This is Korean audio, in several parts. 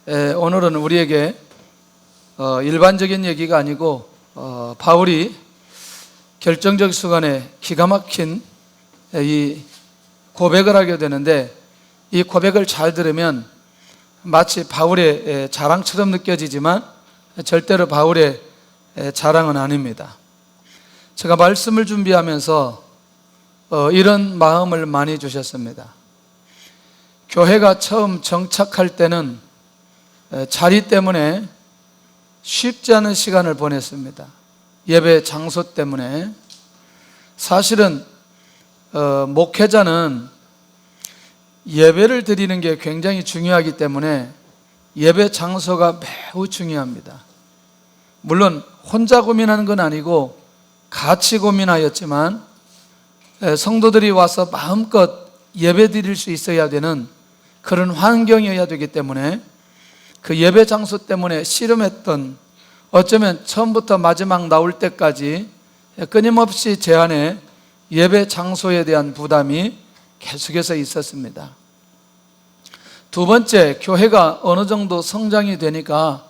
오늘은 우리에게 일반적인 얘기가 아니고 바울이 결정적 순간에 기가 막힌 이 고백을 하게 되는데, 이 고백을 잘 들으면 마치 바울의 자랑처럼 느껴지지만 절대로 바울의 자랑은 아닙니다. 제가 말씀을 준비하면서 이런 마음을 많이 주셨습니다. 교회가 처음 정착할 때는 자리 때문에 쉽지 않은 시간을 보냈습니다. 예배 장소 때문에. 사실은 목회자는 예배를 드리는 게 굉장히 중요하기 때문에 예배 장소가 매우 중요합니다. 물론 혼자 고민하는 건 아니고 같이 고민하였지만, 성도들이 와서 마음껏 예배 드릴 수 있어야 되는 그런 환경이어야 되기 때문에 그 예배 장소 때문에 씨름했던, 어쩌면 처음부터 마지막 나올 때까지 끊임없이 제 안에 예배 장소에 대한 부담이 계속해서 있었습니다. 두 번째, 교회가 어느 정도 성장이 되니까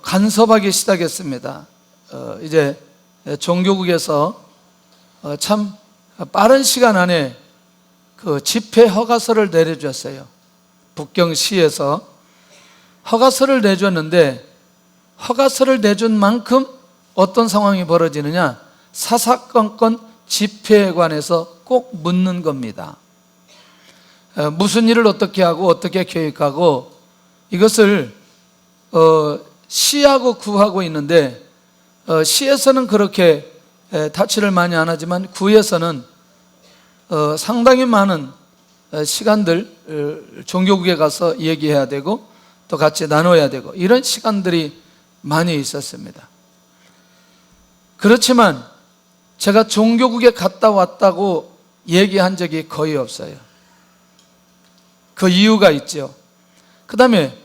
간섭하기 시작했습니다. 이제 종교국에서 참 빠른 시간 안에 그 집회 허가서를 내려줬어요. 북경시에서 허가서를 내줬는데, 허가서를 내준 만큼 어떤 상황이 벌어지느냐, 사사건건 집회에 관해서 꼭 묻는 겁니다. 무슨 일을 어떻게 하고 어떻게 계획하고, 이것을 시하고 구하고 있는데, 시에서는 그렇게 타치를 많이 안 하지만 구에서는 상당히 많은 시간들 종교국에 가서 얘기해야 되고 또 같이 나눠야 되고, 이런 시간들이 많이 있었습니다. 그렇지만 제가 종교국에 갔다 왔다고 얘기한 적이 거의 없어요. 그 이유가 있죠. 그 다음에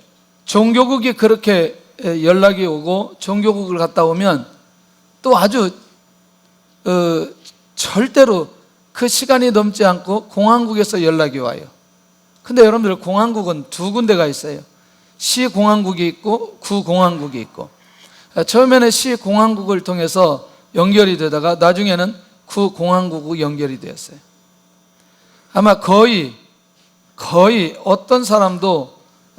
종교국이 그렇게 연락이 오고 종교국을 갔다 오면 또 아주 절대로 그 시간이 넘지 않고 공항국에서 연락이 와요. 근데 여러분들, 공항국은 두 군데가 있어요. 시공항국이 있고 구공항국이 있고, 처음에는 시공항국을 통해서 연결이 되다가 나중에는 구공항국으로 연결이 되었어요. 아마 거의 어떤 사람도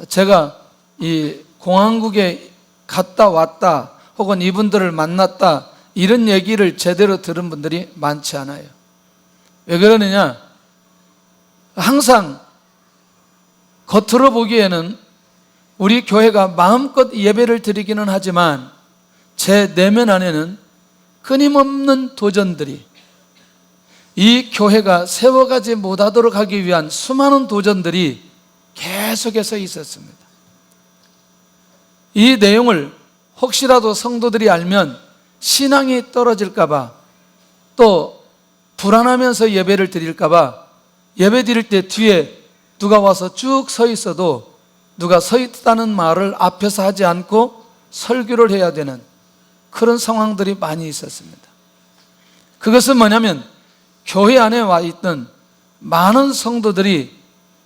제가 이 공항국에 갔다 왔다 혹은 이분들을 만났다 이런 얘기를 제대로 들은 분들이 많지 않아요. 왜 그러느냐, 항상 겉으로 보기에는 우리 교회가 마음껏 예배를 드리기는 하지만 제 내면 안에는 끊임없는 도전들이, 이 교회가 세워가지 못하도록 하기 위한 수많은 도전들이 계속해서 있었습니다. 이 내용을 혹시라도 성도들이 알면 신앙이 떨어질까봐, 또 불안하면서 예배를 드릴까봐, 예배 드릴 때 뒤에 누가 와서 쭉 서 있어도 누가 서 있다는 말을 앞에서 하지 않고 설교를 해야 되는 그런 상황들이 많이 있었습니다. 그것은 뭐냐면, 교회 안에 와 있던 많은 성도들이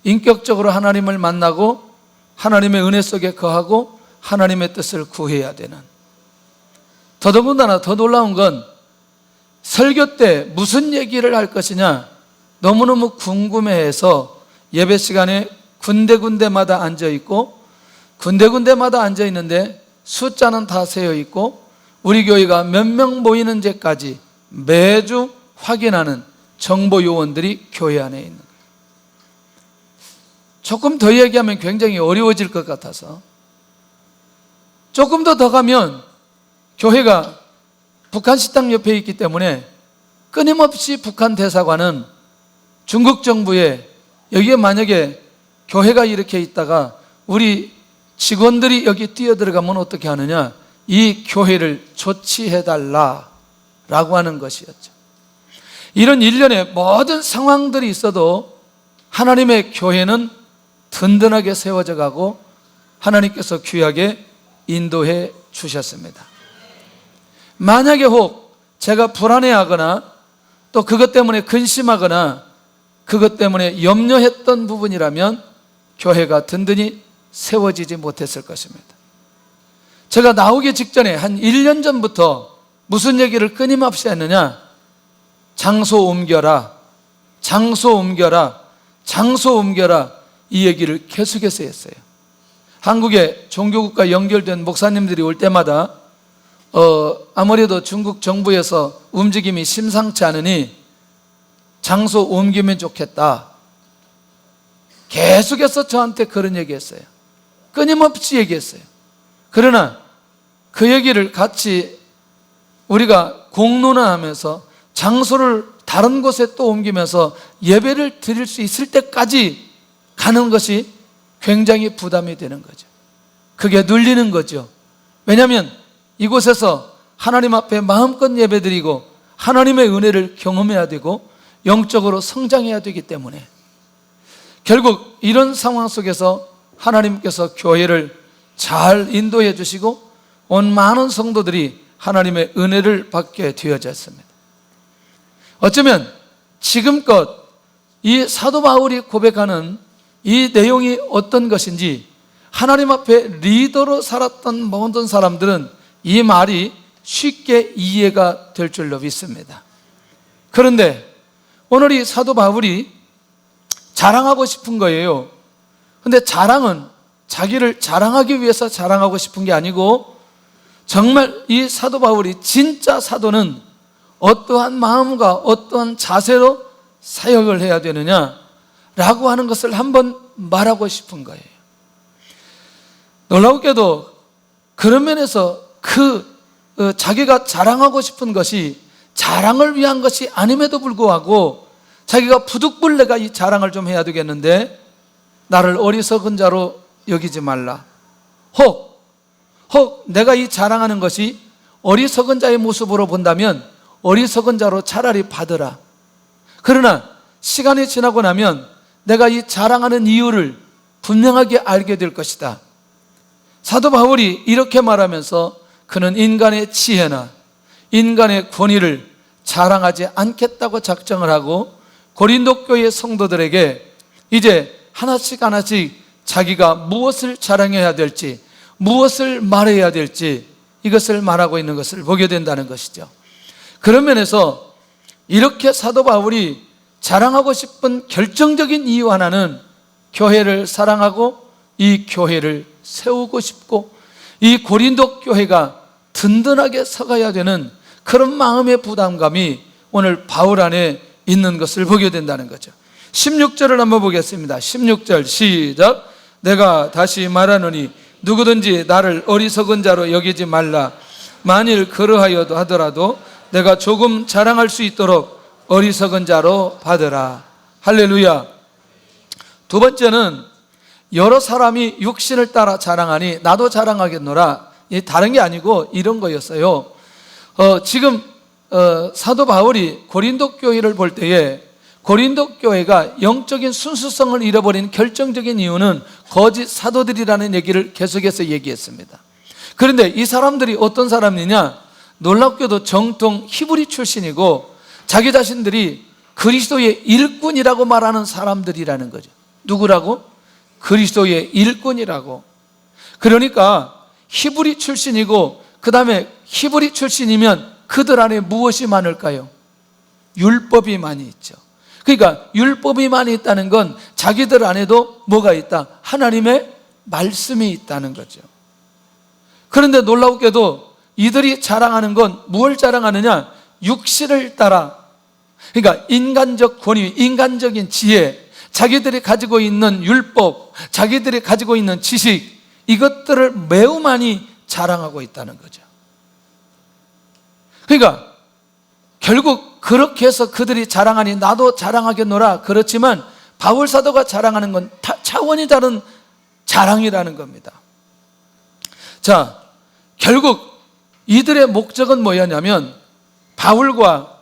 인격적으로 하나님을 만나고 하나님의 은혜 속에 거하고 하나님의 뜻을 구해야 되는, 더더군다나 더 놀라운 건 설교 때 무슨 얘기를 할 것이냐 너무너무 궁금해해서 예배 시간에 군데군데마다 앉아있고, 군데군데마다 앉아있는데 숫자는 다 세어있고 우리 교회가 몇 명 모이는지까지 매주 확인하는 정보 요원들이 교회 안에 있는 거예요. 조금 더 얘기하면 굉장히 어려워질 것 같아서, 조금 더 가면 교회가 북한 식당 옆에 있기 때문에 끊임없이 북한 대사관은 중국 정부에, 여기에 만약에 교회가 이렇게 있다가 우리 직원들이 여기 뛰어들어가면 어떻게 하느냐, 이 교회를 조치해달라라고 하는 것이었죠. 이런 일련의 모든 상황들이 있어도 하나님의 교회는 든든하게 세워져 가고 하나님께서 귀하게 인도해 주셨습니다. 만약에 혹 제가 불안해하거나 또 그것 때문에 근심하거나 그것 때문에 염려했던 부분이라면 교회가 든든히 세워지지 못했을 것입니다. 제가 나오기 직전에 한 1년 전부터 무슨 얘기를 끊임없이 했느냐? 장소 옮겨라, 장소 옮겨라, 장소 옮겨라, 이 얘기를 계속해서 했어요. 한국에 종교국과 연결된 목사님들이 올 때마다 아무래도 중국 정부에서 움직임이 심상치 않으니 장소 옮기면 좋겠다, 계속해서 저한테 그런 얘기했어요. 끊임없이 얘기했어요. 그러나 그 얘기를 같이 우리가 공론화하면서 장소를 다른 곳에 또 옮기면서 예배를 드릴 수 있을 때까지 가는 것이 굉장히 부담이 되는 거죠. 그게 눌리는 거죠. 왜냐하면 이곳에서 하나님 앞에 마음껏 예배드리고 하나님의 은혜를 경험해야 되고 영적으로 성장해야 되기 때문에 결국 이런 상황 속에서 하나님께서 교회를 잘 인도해 주시고 온 많은 성도들이 하나님의 은혜를 받게 되어졌습니다. 어쩌면 지금껏 이 사도 바울이 고백하는 이 내용이 어떤 것인지 하나님 앞에 리더로 살았던 모든 사람들은 이 말이 쉽게 이해가 될 줄로 믿습니다. 그런데 오늘 이 사도 바울이 자랑하고 싶은 거예요. 그런데 자랑은 자기를 자랑하기 위해서 자랑하고 싶은 게 아니고 정말 이 사도 바울이 진짜 사도는 어떠한 마음과 어떠한 자세로 사역을 해야 되느냐라고 하는 것을 한번 말하고 싶은 거예요. 놀라우게도 그런 면에서 자기가 자랑하고 싶은 것이 자랑을 위한 것이 아님에도 불구하고 자기가 부득불 내가 이 자랑을 좀 해야 되겠는데 나를 어리석은 자로 여기지 말라. 혹 내가 이 자랑하는 것이 어리석은 자의 모습으로 본다면 어리석은 자로 차라리 받으라. 그러나 시간이 지나고 나면 내가 이 자랑하는 이유를 분명하게 알게 될 것이다. 사도 바울이 이렇게 말하면서 그는 인간의 지혜나 인간의 권위를 자랑하지 않겠다고 작정을 하고 고린도 교회 성도들에게 이제 하나씩 자기가 무엇을 자랑해야 될지 무엇을 말해야 될지 이것을 말하고 있는 것을 보게 된다는 것이죠. 그런 면에서 이렇게 사도 바울이 자랑하고 싶은 결정적인 이유 하나는 교회를 사랑하고 이 교회를 세우고 싶고 이 고린도 교회가 든든하게 서가야 되는 그런 마음의 부담감이 오늘 바울 안에 있는 것을 보게 된다는 거죠. 16절을 한번 보겠습니다. 16절 시작. 내가 다시 말하노니 누구든지 나를 어리석은 자로 여기지 말라. 만일 그러하여도 하더라도 내가 조금 자랑할 수 있도록 어리석은 자로 받으라. 할렐루야. 두 번째는 여러 사람이 육신을 따라 자랑하니 나도 자랑하겠노라. 다른 게 아니고 이런 거였어요. 지금 사도 바울이 고린도 교회를 볼 때에 고린도 교회가 영적인 순수성을 잃어버린 결정적인 이유는 거짓 사도들이라는 얘기를 계속해서 얘기했습니다. 그런데 이 사람들이 어떤 사람이냐? 놀랍게도 정통 히브리 출신이고 자기 자신들이 그리스도의 일꾼이라고 말하는 사람들이라는 거죠. 누구라고? 그리스도의 일꾼이라고. 그러니까 히브리 출신이고 그 다음에 히브리 출신이면 그들 안에 무엇이 많을까요? 율법이 많이 있죠. 그러니까 율법이 많이 있다는 건 자기들 안에도 뭐가 있다? 하나님의 말씀이 있다는 거죠. 그런데 놀랍게도 이들이 자랑하는 건 무엇을 자랑하느냐? 육신을 따라, 그러니까 인간적 권위, 인간적인 지혜, 자기들이 가지고 있는 율법, 자기들이 가지고 있는 지식, 이것들을 매우 많이 자랑하고 있다는 거죠. 그러니까 결국 그렇게 해서 그들이 자랑하니 나도 자랑하겠노라. 그렇지만 바울 사도가 자랑하는 건 차원이 다른 자랑이라는 겁니다. 자, 결국 이들의 목적은 뭐였냐면 바울과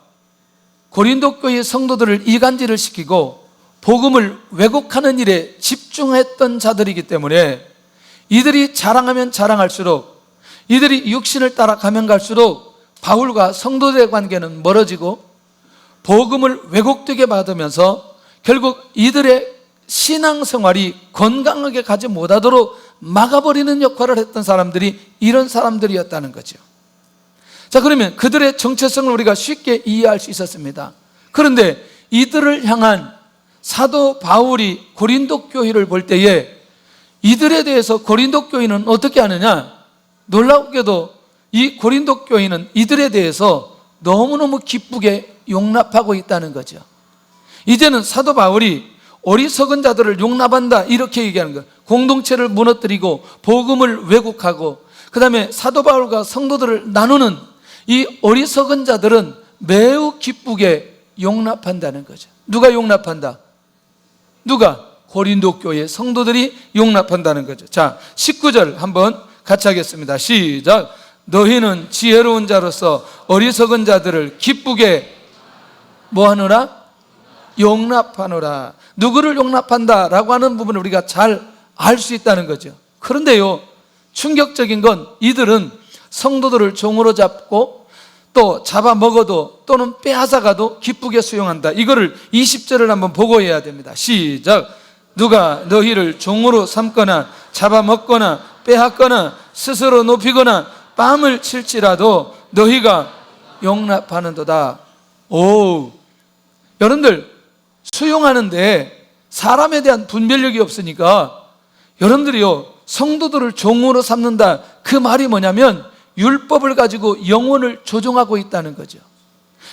고린도 교회 성도들을 이간질을 시키고 복음을 왜곡하는 일에 집중했던 자들이기 때문에 이들이 자랑하면 자랑할수록, 이들이 육신을 따라 가면 갈수록 바울과 성도들의 관계는 멀어지고 복음을 왜곡되게 받으면서 결국 이들의 신앙생활이 건강하게 가지 못하도록 막아버리는 역할을 했던 사람들이 이런 사람들이었다는 거죠. 자, 그러면 그들의 정체성을 우리가 쉽게 이해할 수 있었습니다. 그런데 이들을 향한 사도 바울이 고린도 교회를 볼 때에 이들에 대해서 고린도 교회는 어떻게 하느냐? 놀랍게도 이 고린도 교회는 이들에 대해서 너무너무 기쁘게 용납하고 있다는 거죠. 이제는 사도 바울이 어리석은 자들을 용납한다 이렇게 얘기하는 거예요. 공동체를 무너뜨리고 복음을 왜곡하고 그 다음에 사도 바울과 성도들을 나누는 이 어리석은 자들은 매우 기쁘게 용납한다는 거죠. 누가 용납한다? 누가? 고린도 교회 성도들이 용납한다는 거죠. 자, 19절 한번 같이 하겠습니다. 시작. 너희는 지혜로운 자로서 어리석은 자들을 기쁘게 뭐 하노라? 용납하노라. 누구를 용납한다라고 하는 부분을 우리가 잘 알 수 있다는 거죠. 그런데요, 충격적인 건 이들은 성도들을 종으로 잡고 또 잡아먹어도 또는 빼앗아가도 기쁘게 수용한다. 이거를 20절을 한번 보고해야 됩니다. 시작. 누가 너희를 종으로 삼거나 잡아먹거나 빼앗거나 스스로 높이거나 뺨을 칠지라도 너희가 용납하는도다. 오, 여러분들 수용하는데 사람에 대한 분별력이 없으니까 여러분들이요, 성도들을 종으로 삼는다, 그 말이 뭐냐면 율법을 가지고 영혼을 조종하고 있다는 거죠.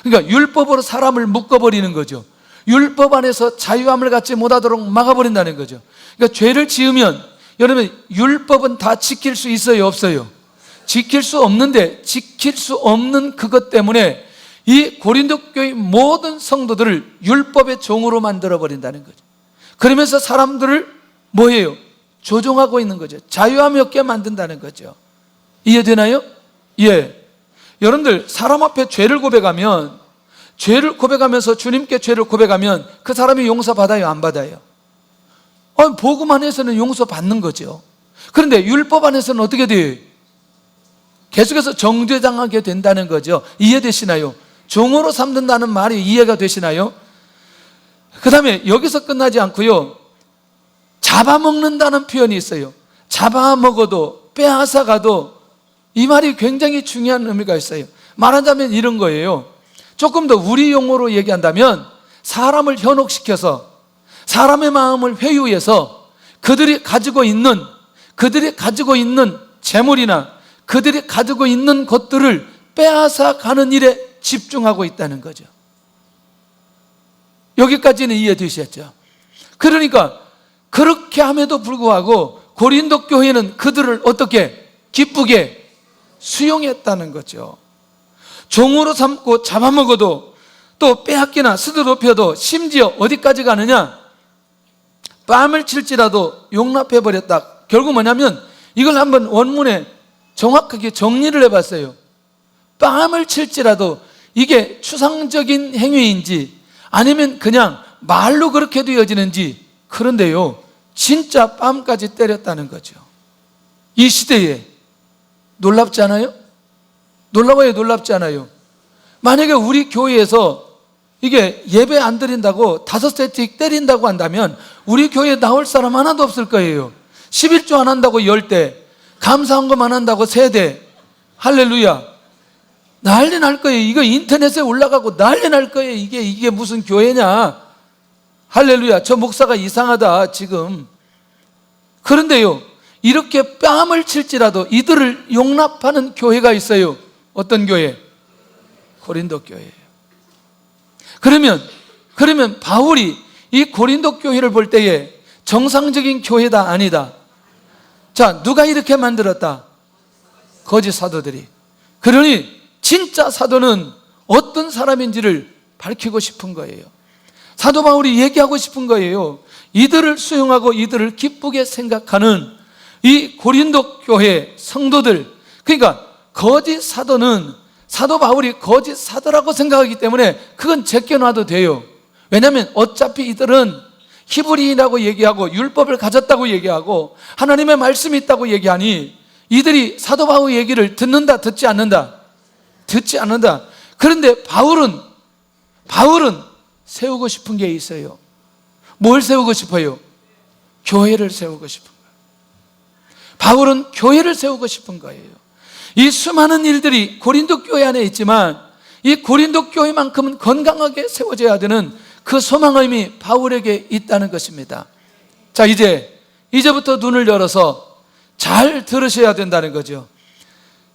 그러니까 율법으로 사람을 묶어버리는 거죠. 율법 안에서 자유함을 갖지 못하도록 막아버린다는 거죠. 그러니까 죄를 지으면 여러분 율법은 다 지킬 수 있어요, 없어요? 지킬 수 없는데, 지킬 수 없는 그것 때문에 이 고린도 교회 모든 성도들을 율법의 종으로 만들어버린다는 거죠. 그러면서 사람들을 뭐예요? 조종하고 있는 거죠. 자유함이 없게 만든다는 거죠. 이해되나요? 예. 여러분들 사람 앞에 죄를 고백하면서 주님께 죄를 고백하면 그 사람이 용서받아요, 안 받아요? 복음 안에서는 용서받는 거죠. 그런데 율법 안에서는 어떻게 돼요? 계속해서 정죄당하게 된다는 거죠. 이해되시나요? 종으로 삼는다는 말이 이해가 되시나요? 그 다음에 여기서 끝나지 않고요, 잡아먹는다는 표현이 있어요. 잡아먹어도 빼앗아가도, 이 말이 굉장히 중요한 의미가 있어요. 말하자면 이런 거예요. 조금 더 우리 용어로 얘기한다면 사람을 현혹시켜서 사람의 마음을 회유해서 그들이 가지고 있는 재물이나 그들이 가지고 있는 것들을 빼앗아 가는 일에 집중하고 있다는 거죠. 여기까지는 이해되셨죠? 그러니까 그렇게 함에도 불구하고 고린도 교회는 그들을 어떻게 기쁘게 수용했다는 거죠. 종으로 삼고 잡아먹어도 또 빼앗기나 스드럽혀도 심지어 어디까지 가느냐? 뺨을 칠지라도 용납해버렸다. 결국 뭐냐면 이걸 한번 원문에 정확하게 정리를 해봤어요. 뺨을 칠지라도 이게 추상적인 행위인지 아니면 그냥 말로 그렇게 되어지는지, 그런데요, 진짜 뺨까지 때렸다는 거죠. 이 시대에 놀랍지 않아요? 놀라워요, 놀랍지 않아요? 만약에 우리 교회에서 이게 예배 안 드린다고 5세트 때린다고 한다면 우리 교회에 나올 사람 하나도 없을 거예요. 11조 안 한다고 10대, 감사헌금 안 한다고 3대. 할렐루야. 난리 날 거예요. 이거 인터넷에 올라가고 난리 날 거예요. 이게 무슨 교회냐? 할렐루야. 저 목사가 이상하다 지금. 그런데요, 이렇게 뺨을 칠지라도 이들을 용납하는 교회가 있어요. 어떤 교회? 고린도 교회예요. 그러면 바울이 이 고린도 교회를 볼 때에 정상적인 교회다, 아니다? 자, 누가 이렇게 만들었다? 거짓 사도들이. 그러니 진짜 사도는 어떤 사람인지를 밝히고 싶은 거예요. 사도 바울이 얘기하고 싶은 거예요. 이들을 수용하고 이들을 기쁘게 생각하는 이 고린도 교회 성도들, 그러니까 거짓 사도는 사도 바울이 거짓 사도라고 생각하기 때문에 그건 제껴놔도 돼요. 왜냐하면 어차피 이들은 히브리인이라고 얘기하고 율법을 가졌다고 얘기하고 하나님의 말씀이 있다고 얘기하니 이들이 사도 바울 얘기를 듣는다, 듣지 않는다? 듣지 않는다. 그런데 바울은 세우고 싶은 게 있어요. 뭘 세우고 싶어요? 교회를 세우고 싶은 거예요. 바울은 교회를 세우고 싶은 거예요. 이 수많은 일들이 고린도 교회 안에 있지만 이 고린도 교회만큼은 건강하게 세워져야 되는 그 소망의 바울에게 있다는 것입니다. 자, 이제부터 눈을 열어서 잘 들으셔야 된다는 거죠.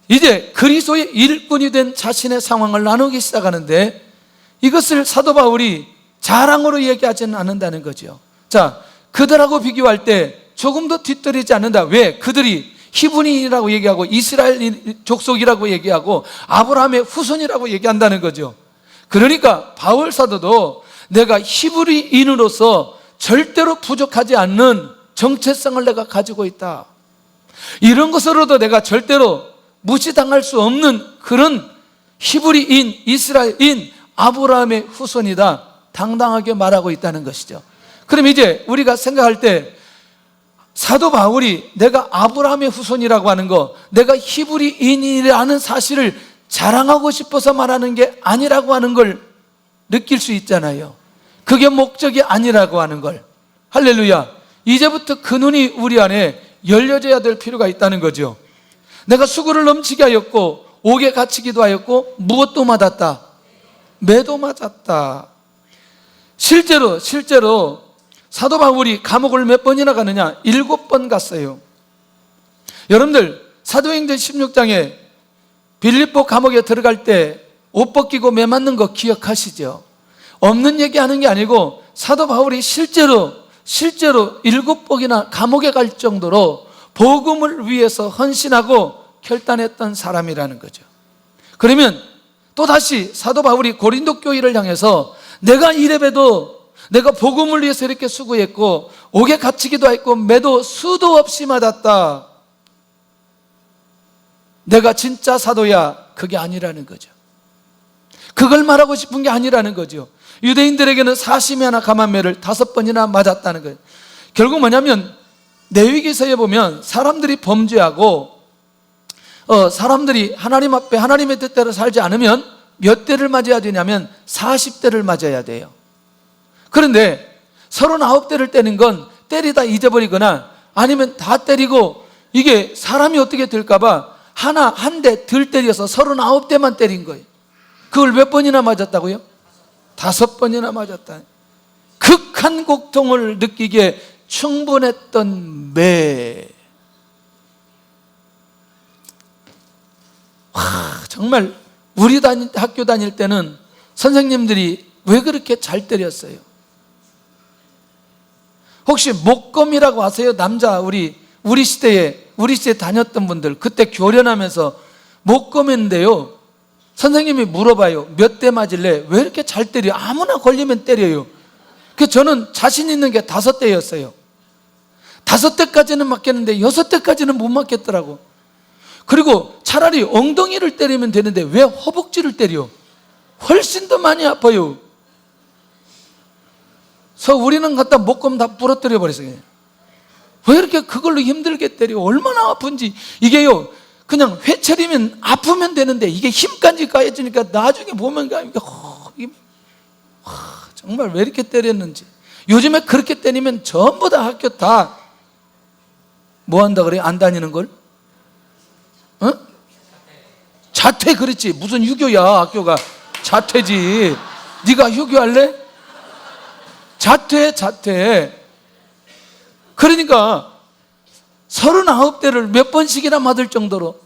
이제 그리스도의 일꾼이 된 자신의 상황을 나누기 시작하는데 이것을 사도 바울이 자랑으로 얘기하지는 않는다는 거죠. 자, 그들하고 비교할 때 조금 더 뒤떨리지 않는다. 왜? 그들이 히브리인이라고 얘기하고 이스라엘 족속이라고 얘기하고 아브라함의 후손이라고 얘기한다는 거죠. 그러니까 바울 사도도 내가 히브리인으로서 절대로 부족하지 않는 정체성을 내가 가지고 있다. 이런 것으로도 내가 절대로 무시당할 수 없는 그런 히브리인, 이스라엘인, 아브라함의 후손이다. 당당하게 말하고 있다는 것이죠. 그럼 이제 우리가 생각할 때 사도 바울이 내가 아브라함의 후손이라고 하는 거, 내가 히브리인이라는 사실을 자랑하고 싶어서 말하는 게 아니라고 하는 걸 느낄 수 있잖아요. 그게 목적이 아니라고 하는 걸. 할렐루야. 이제부터 그 눈이 우리 안에 열려져야 될 필요가 있다는 거죠. 내가 수고를 넘치게 하였고 옥에 갇히기도 하였고 무엇도 맞았다. 매도 맞았다. 실제로 사도 바울이 감옥을 몇 번이나 가느냐? 7번 갔어요. 여러분들 사도행전 16장에 빌립보 감옥에 들어갈 때 옷 벗기고 매 맞는 거 기억하시죠? 없는 얘기하는 게 아니고 사도 바울이 실제로 7번이나 감옥에 갈 정도로 복음을 위해서 헌신하고 결단했던 사람이라는 거죠. 그러면 또다시 사도 바울이 고린도 교회를 향해서 내가 이래봬도 내가 복음을 위해서 이렇게 수고했고 옥에 갇히기도 했고 매도 수도 없이 맞았다. 내가 진짜 사도야. 그게 아니라는 거죠. 그걸 말하고 싶은 게 아니라는 거죠. 유대인들에게는 사시미나 감한매를 5번이나 맞았다는 거예요. 결국 뭐냐면 레위기서에 보면 사람들이 범죄하고 사람들이 하나님 앞에 하나님의 뜻대로 살지 않으면 몇 대를 맞아야 되냐면 40대를 맞아야 돼요. 그런데 39대를 때린 건 때리다 잊어버리거나 아니면 다 때리고 이게 사람이 어떻게 될까봐 한 대 덜 때려서 39대만 때린 거예요. 그걸 몇 번이나 맞았다고요? 5번이나 맞았다. 극한 고통을 느끼기에 충분했던 매. 정말 우리 학교 다닐 때는 선생님들이 왜 그렇게 잘 때렸어요? 혹시 목검이라고 아세요? 남자 우리 시대에 다녔던 분들 그때 교련하면서 목검인데요. 선생님이 물어봐요. 몇 대 맞을래? 왜 이렇게 잘 때려? 아무나 걸리면 때려요. 그래서 저는 자신 있는 게 5대였어요. 5대까지는 맞겠는데 6대까지는 못 맞겠더라고. 그리고 차라리 엉덩이를 때리면 되는데 왜 허벅지를 때려? 훨씬 더 많이 아파요. 그래서 우리는 갖다 목검 다 부러뜨려 버렸어요. 왜 이렇게 그걸로 힘들게 때려? 얼마나 아픈지. 이게요 그냥 회차리면 아프면 되는데 이게 힘까지 가해지니까 나중에 보면 정말 왜 이렇게 때렸는지. 요즘에 그렇게 때리면 전부 다 학교 다 뭐 한다 그래? 안 다니는 걸? 자퇴. 그렇지. 무슨 유교야 학교가. 자퇴지. 네가 유교할래? 자퇴. 그러니까 39대를 몇 번씩이나 맞을 정도로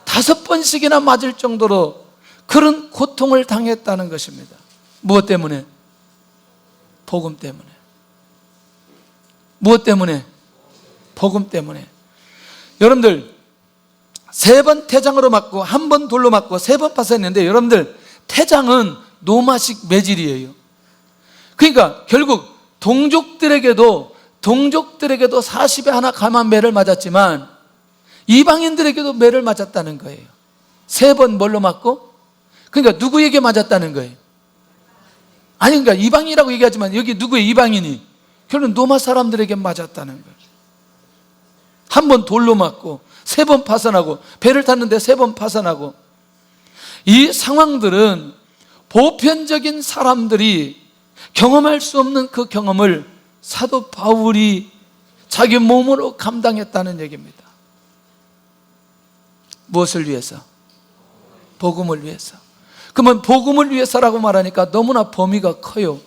5번씩이나 맞을 정도로 그런 고통을 당했다는 것입니다. 무엇 때문에? 복음 때문에. 무엇 때문에? 복음 때문에. 여러분들 3번 태장으로 맞고 1번 돌로 맞고 3번 파산했는데 여러분들 태장은 노마식 매질이에요. 그러니까 결국 동족들에게도 40에 하나 감한 매를 맞았지만 이방인들에게도 매를 맞았다는 거예요. 3번 뭘로 맞고? 그러니까 누구에게 맞았다는 거예요? 아니 그러니까 이방인이라고 얘기하지만 여기 누구예요? 이방인이. 결국 로마 사람들에게 맞았다는 거예요. 1번 돌로 맞고 3번 파산하고 배를 탔는데 3번 파산하고. 이 상황들은 보편적인 사람들이 경험할 수 없는 그 경험을 사도 바울이 자기 몸으로 감당했다는 얘기입니다. 무엇을 위해서? 복음을 위해서. 그러면 복음을 위해서라고 말하니까 너무나 범위가 커요.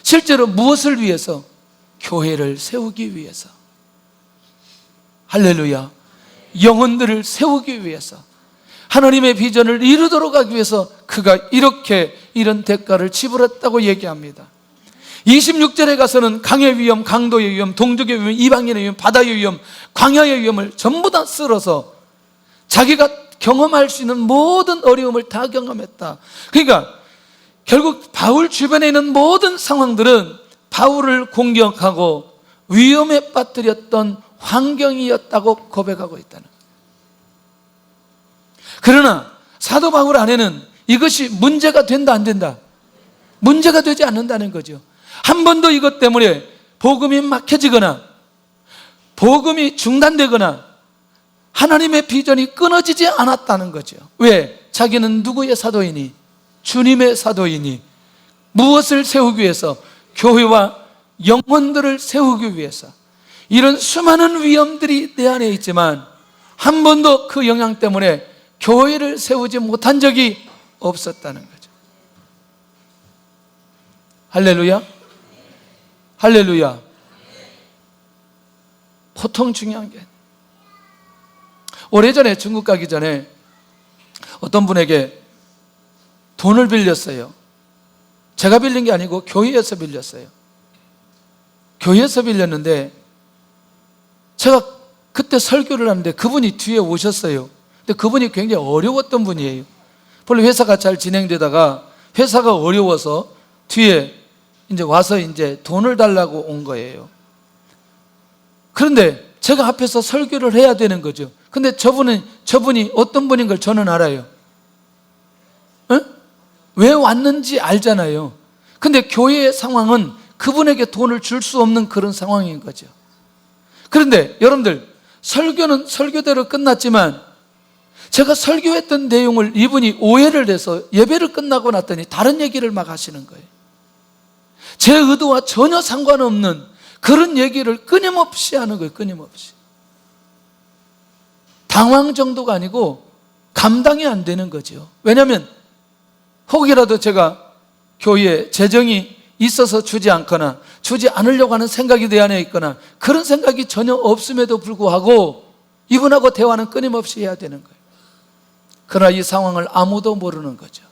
실제로 무엇을 위해서? 교회를 세우기 위해서. 할렐루야. 영혼들을 세우기 위해서, 하나님의 비전을 이루도록 하기 위해서 그가 이런 대가를 지불했다고 얘기합니다. 26절에 가서는 강의 위험, 강도의 위험, 동족의 위험, 이방인의 위험, 바다의 위험, 광야의 위험을 전부 다 쓸어서 자기가 경험할 수 있는 모든 어려움을 다 경험했다. 그러니까 결국 바울 주변에 있는 모든 상황들은 바울을 공격하고 위험에 빠뜨렸던 환경이었다고 고백하고 있다는 거예요. 그러나 사도 바울 안에는 이것이 문제가 된다 안 된다? 문제가 되지 않는다는 거죠. 한 번도 이것 때문에 복음이 막혀지거나 복음이 중단되거나 하나님의 비전이 끊어지지 않았다는 거죠. 왜? 자기는 누구의 사도이니? 주님의 사도이니. 무엇을 세우기 위해서? 교회와 영혼들을 세우기 위해서. 이런 수많은 위험들이 내 안에 있지만 한 번도 그 영향 때문에 교회를 세우지 못한 적이 없었다는 거죠. 할렐루야. 할렐루야. 보통 중요한 게, 오래전에 중국 가기 전에 어떤 분에게 돈을 빌렸어요. 제가 빌린 게 아니고 교회에서 빌렸어요. 교회에서 빌렸는데 제가 그때 설교를 하는데 그분이 뒤에 오셨어요. 근데 그분이 굉장히 어려웠던 분이에요. 본래 회사가 잘 진행되다가 회사가 어려워서 뒤에 이제 와서 이제 돈을 달라고 온 거예요. 그런데 제가 앞에서 설교를 해야 되는 거죠. 근데 저분이 어떤 분인 걸 저는 알아요. 왜 왔는지 알잖아요. 근데 교회의 상황은 그분에게 돈을 줄 수 없는 그런 상황인 거죠. 그런데 여러분들, 설교는 설교대로 끝났지만 제가 설교했던 내용을 이분이 오해를 해서 예배를 끝나고 났더니 다른 얘기를 막 하시는 거예요. 제 의도와 전혀 상관없는 그런 얘기를 끊임없이 하는 거예요. 끊임없이. 당황 정도가 아니고 감당이 안 되는 거죠. 왜냐하면 혹이라도 제가 교회에 재정이 있어서 주지 않거나 주지 않으려고 하는 생각이 내 안에 있거나 그런 생각이 전혀 없음에도 불구하고 이분하고 대화는 끊임없이 해야 되는 거예요. 그러나 이 상황을 아무도 모르는 거죠.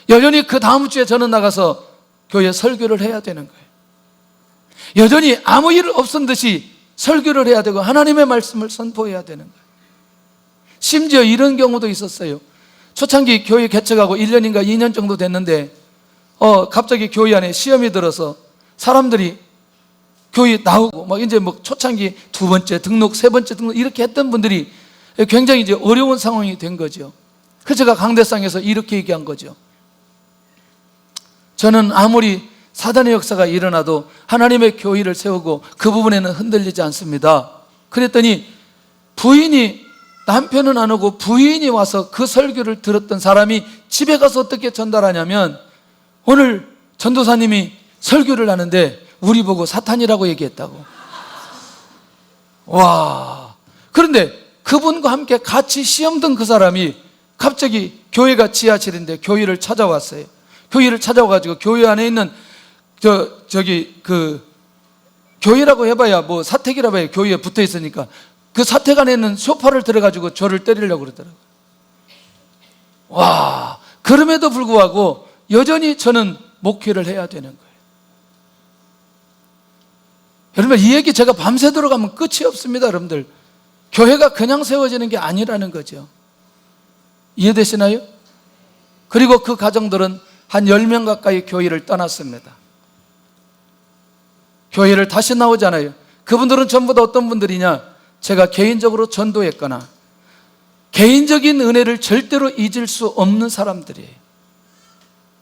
여전히 그 다음 주에 저는 나가서 교회 설교를 해야 되는 거예요. 여전히 아무 일 없은 듯이 설교를 해야 되고 하나님의 말씀을 선포해야 되는 거예요. 심지어 이런 경우도 있었어요. 초창기 교회 개척하고 1년인가 2년 정도 됐는데 갑자기 교회 안에 시험이 들어서 사람들이 교회 나오고 막 이제 뭐 초창기 2번째 등록, 3번째 등록 이렇게 했던 분들이 굉장히 이제 어려운 상황이 된 거죠. 그래서 제가 강대상에서 이렇게 얘기한 거죠. 저는 아무리 사단의 역사가 일어나도 하나님의 교회를 세우고 그 부분에는 흔들리지 않습니다. 그랬더니 남편은 안 오고 부인이 와서 그 설교를 들었던 사람이 집에 가서 어떻게 전달하냐면, 오늘 전도사님이 설교를 하는데 우리 보고 사탄이라고 얘기했다고. 와. 그런데 그분과 함께 같이 시험 든 그 사람이 갑자기 교회가 지하실인데 교회를 찾아왔어요. 교회를 찾아와가지고 교회 안에 있는 교회라고 해봐야 뭐 사택이라고 해야 교회에 붙어 있으니까 그 사택 안에 있는 소파를 들어가지고 저를 때리려고 그러더라고요. 와. 그럼에도 불구하고 여전히 저는 목회를 해야 되는 거예요. 여러분, 이 얘기 제가 밤새도록 하면 끝이 없습니다. 여러분들, 교회가 그냥 세워지는 게 아니라는 거죠. 이해되시나요? 그리고 그 가정들은 한 10명 가까이 교회를 떠났습니다. 교회를 다시 나오잖아요. 그분들은 전부 다 어떤 분들이냐? 제가 개인적으로 전도했거나 개인적인 은혜를 절대로 잊을 수 없는 사람들이에요.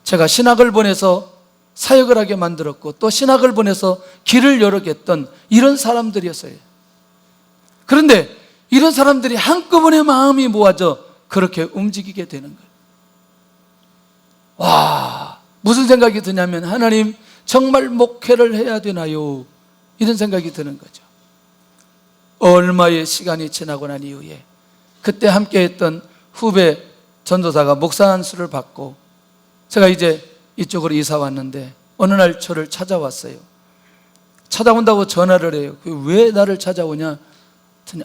제가 신학을 보내서 사역을 하게 만들었고 또 신학을 보내서 길을 여러 개 했던 이런 사람들이었어요. 그런데 이런 사람들이 한꺼번에 마음이 모아져 그렇게 움직이게 되는 거예요. 와, 무슨 생각이 드냐면, 하나님, 정말 목회를 해야 되나요? 이런 생각이 드는 거죠. 얼마의 시간이 지나고 난 이후에 그때 함께했던 후배 전도사가 목사 안수를 받고 제가 이제 이쪽으로 이사 왔는데 어느 날 저를 찾아왔어요. 찾아온다고 전화를 해요. 왜 나를 찾아오냐 했더니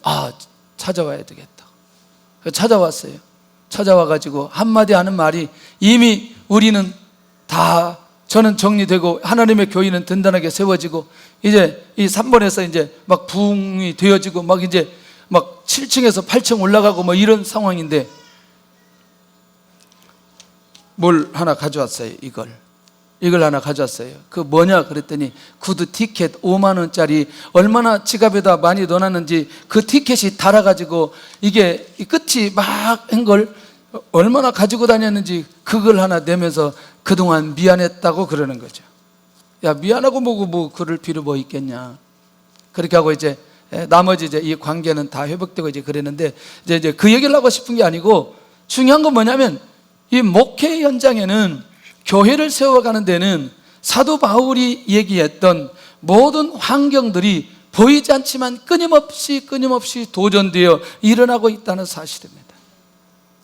찾아와야 되겠다. 찾아왔어요. 찾아와가지고 한마디 하는 말이 이미 우리는 다 저는 정리되고 하나님의 교회는 든든하게 세워지고 이제 이 3번에서 이제 막 부흥이 되어지고 막 이제 막 7층에서 8층 올라가고 뭐 이런 상황인데 뭘 하나 가져왔어요. 이걸 하나 가져왔어요. 그 뭐냐 그랬더니 구두 티켓 5만 원짜리 얼마나 지갑에다 많이 넣어놨는지 그 티켓이 달아가지고 이게 끝이 막 한 걸 얼마나 가지고 다녔는지 그걸 하나 내면서 그동안 미안했다고 그러는 거죠. 야, 미안하고 뭐고 뭐 그럴 필요 뭐 있겠냐. 그렇게 하고 이제 나머지 이제 이 관계는 다 회복되고 이제 그랬는데 이제 그 얘기를 하고 싶은 게 아니고 중요한 건 뭐냐면 이 목회 현장에는 교회를 세워가는 데는 사도 바울이 얘기했던 모든 환경들이 보이지 않지만 끊임없이 도전되어 일어나고 있다는 사실입니다.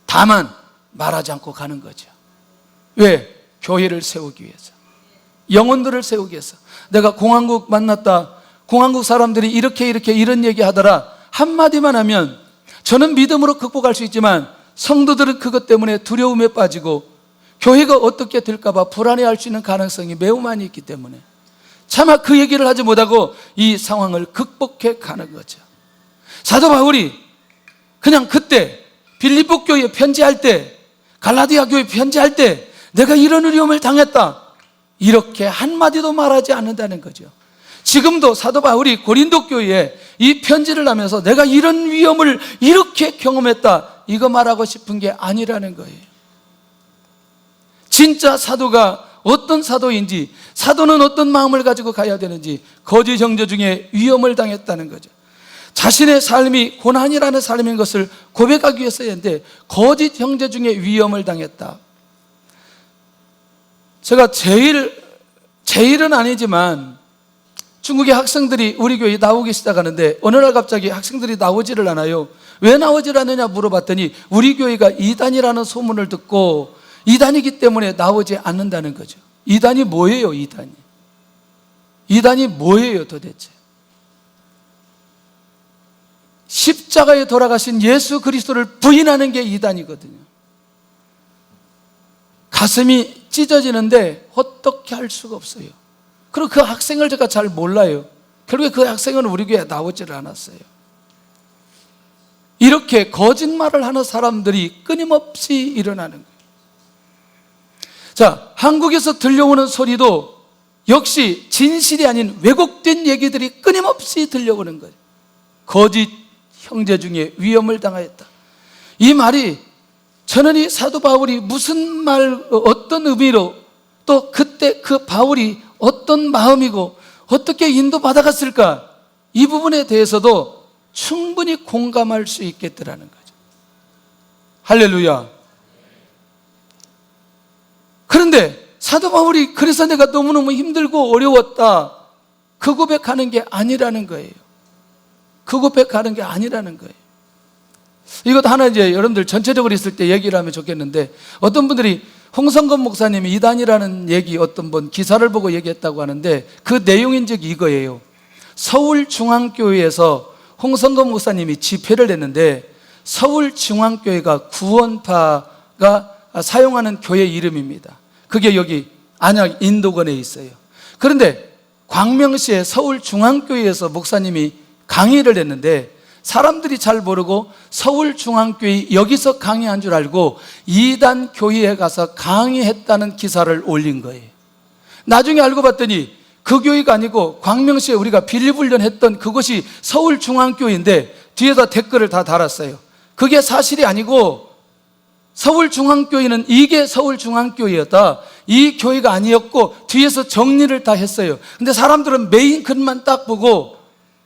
다만 말하지 않고 가는 거죠. 왜? 교회를 세우기 위해서, 영혼들을 세우기 위해서. 내가 공항국 만났다, 공항국 사람들이 이렇게 이런 얘기 하더라 한마디만 하면 저는 믿음으로 극복할 수 있지만 성도들은 그것 때문에 두려움에 빠지고 교회가 어떻게 될까 봐 불안해할 수 있는 가능성이 매우 많이 있기 때문에 차마 그 얘기를 하지 못하고 이 상황을 극복해 가는 거죠. 사도 바울이 그냥 그때 빌립보 교회에 편지할 때, 갈라디아 교회에 편지할 때 내가 이런 위험을 당했다 이렇게 한마디도 말하지 않는다는 거죠. 지금도 사도 바울이 고린도 교회에 이 편지를 하면서 내가 이런 위험을 이렇게 경험했다 이거 말하고 싶은 게 아니라는 거예요. 진짜 사도가 어떤 사도인지, 사도는 어떤 마음을 가지고 가야 되는지 거짓 형제 중에 위험을 당했다는 거죠. 자신의 삶이 고난이라는 삶인 것을 고백하기 위해서였는데 거짓 형제 중에 위험을 당했다. 제가 제일은 아니지만 중국의 학생들이 우리 교회에 나오기 시작하는데 어느 날 갑자기 학생들이 나오지를 않아요. 왜 나오질 않느냐 물어봤더니 우리 교회가 이단이라는 소문을 듣고 이단이기 때문에 나오지 않는다는 거죠. 이단이 뭐예요? 이단이 뭐예요 도대체? 십자가에 돌아가신 예수 그리스도를 부인하는 게 이단이거든요. 가슴이 찢어지는데 어떻게 할 수가 없어요. 그리고 그 학생을 제가 잘 몰라요. 결국에 그 학생은 우리 교회에 나오지를 않았어요. 이렇게 거짓말을 하는 사람들이 끊임없이 일어나는 거예요. 자, 한국에서 들려오는 소리도 역시 진실이 아닌 왜곡된 얘기들이 끊임없이 들려오는 거예요. 거짓 형제 중에 위험을 당하였다. 이 말이 저는 이 사도 바울이 무슨 말, 어떤 의미로 또 그때 그 바울이 어떤 마음이고 어떻게 인도받아갔을까 이 부분에 대해서도 충분히 공감할 수 있겠더라는 거죠. 할렐루야. 그런데 사도 바울이 그래서 내가 너무너무 힘들고 어려웠다 그 고백하는 게 아니라는 거예요. 그 고백하는 게 아니라는 거예요. 이것도 하나 이제 여러분들 전체적으로 있을 때 얘기를 하면 좋겠는데 어떤 분들이 홍성건 목사님이 이단이라는 얘기 어떤 분 기사를 보고 얘기했다고 하는데 그 내용인즉 이거예요. 서울중앙교회에서 홍성건 목사님이 집회를 했는데 서울중앙교회가 구원파가 사용하는 교회 이름입니다. 그게 여기 안양 인도권에 있어요. 그런데 광명시의 서울중앙교회에서 목사님이 강의를 했는데 사람들이 잘 모르고 서울중앙교회 여기서 강의한 줄 알고 이단 교회에 가서 강의했다는 기사를 올린 거예요. 나중에 알고 봤더니 그 교회가 아니고 광명시에 우리가 빌립훈련 했던 그곳이 서울중앙교회인데 뒤에다 댓글을 다 달았어요. 그게 사실이 아니고 서울중앙교회는 이게 서울중앙교회였다. 이 교회가 아니었고 뒤에서 정리를 다 했어요. 근데 사람들은 메인 글만 딱 보고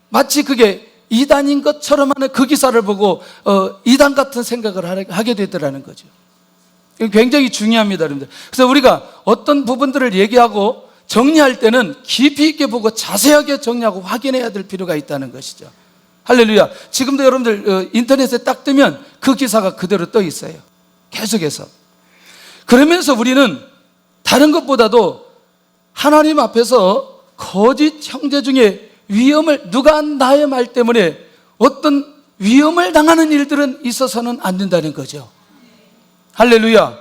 마치 그게 이단인 것처럼 하는 그 기사를 보고 이단 같은 생각을 하게 되더라는 거죠. 굉장히 중요합니다, 여러분들. 그래서 우리가 어떤 부분들을 얘기하고 정리할 때는 깊이 있게 보고 자세하게 정리하고 확인해야 될 필요가 있다는 것이죠. 할렐루야. 지금도 여러분들 인터넷에 딱 뜨면 그 기사가 그대로 떠 있어요. 계속해서. 그러면서 우리는 다른 것보다도 하나님 앞에서 거짓 형제 중에 위험을, 누가 나의 말 때문에 어떤 위험을 당하는 일들은 있어서는 안 된다는 거죠. 할렐루야.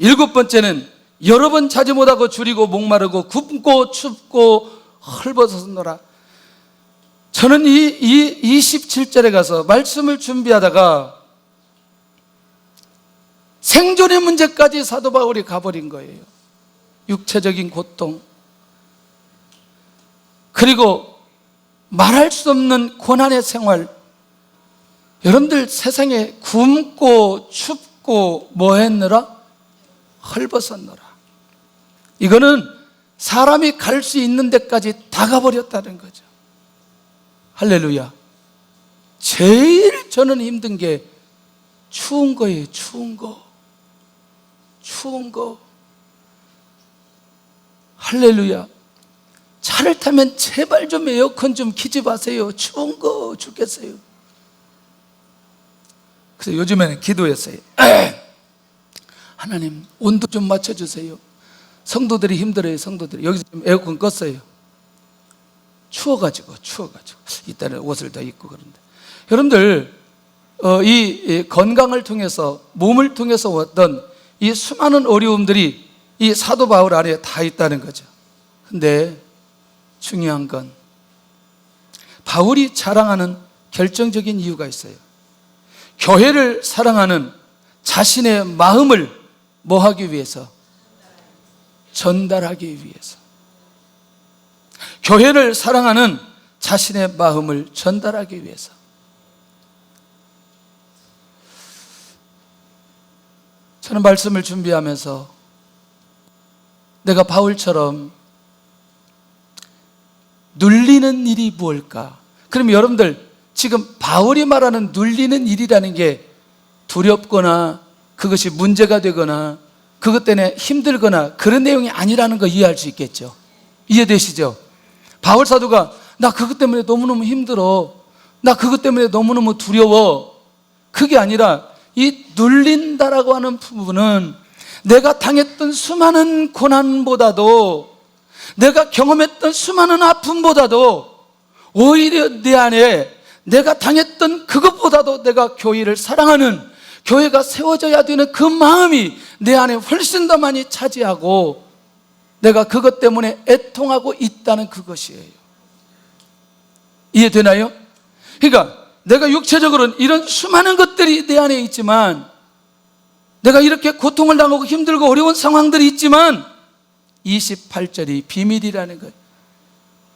7번째는 여러 번 차지 못하고 줄이고 목마르고 굽고 춥고 헐벗었노라. 저는 이 27절에 가서 말씀을 준비하다가 생존의 문제까지 사도 바울이 가버린 거예요. 육체적인 고통, 그리고 말할 수 없는 고난의 생활. 여러분들 세상에 굶고 춥고 뭐 했느라? 헐벗었노라. 이거는 사람이 갈 수 있는 데까지 다 가버렸다는 거죠. 할렐루야. 제일 저는 힘든 게 추운 거예요. 추운 거. 추운 거. 할렐루야. 차를 타면 제발 좀 에어컨 좀 키지 마세요. 추운 거 죽겠어요. 그래서 요즘에는 기도했어요. 하나님, 온도 좀 맞춰주세요. 성도들이 힘들어요. 성도들이. 여기서 좀 에어컨 껐어요. 추워가지고 이따는 옷을 더 입고. 그런데 여러분들 이 건강을 통해서, 몸을 통해서 왔던 이 수많은 어려움들이 이 사도 바울 안에 다 있다는 거죠. 근데 중요한 건 바울이 자랑하는 결정적인 이유가 있어요. 교회를 사랑하는 자신의 마음을 뭐 하기 위해서? 전달하기 위해서. 교회를 사랑하는 자신의 마음을 전달하기 위해서. 저는 말씀을 준비하면서 내가 바울처럼 눌리는 일이 무엇일까? 그럼 여러분들 지금 바울이 말하는 눌리는 일이라는 게 두렵거나 그것이 문제가 되거나 그것 때문에 힘들거나 그런 내용이 아니라는 거 이해할 수 있겠죠. 이해되시죠? 바울 사도가 나 그것 때문에 너무너무 힘들어, 나 그것 때문에 너무너무 두려워, 그게 아니라 이 눌린다라고 하는 부분은 내가 당했던 수많은 고난보다도, 내가 경험했던 수많은 아픔보다도 오히려 내 안에 내가 당했던 그것보다도 내가 교회를 사랑하는, 교회가 세워져야 되는 그 마음이 내 안에 훨씬 더 많이 차지하고 내가 그것 때문에 애통하고 있다는 그것이에요. 이해되나요? 그러니까 내가 육체적으로는 이런 수많은 것들이 내 안에 있지만, 내가 이렇게 고통을 당하고 힘들고 어려운 상황들이 있지만 28절이 비밀이라는 거예요.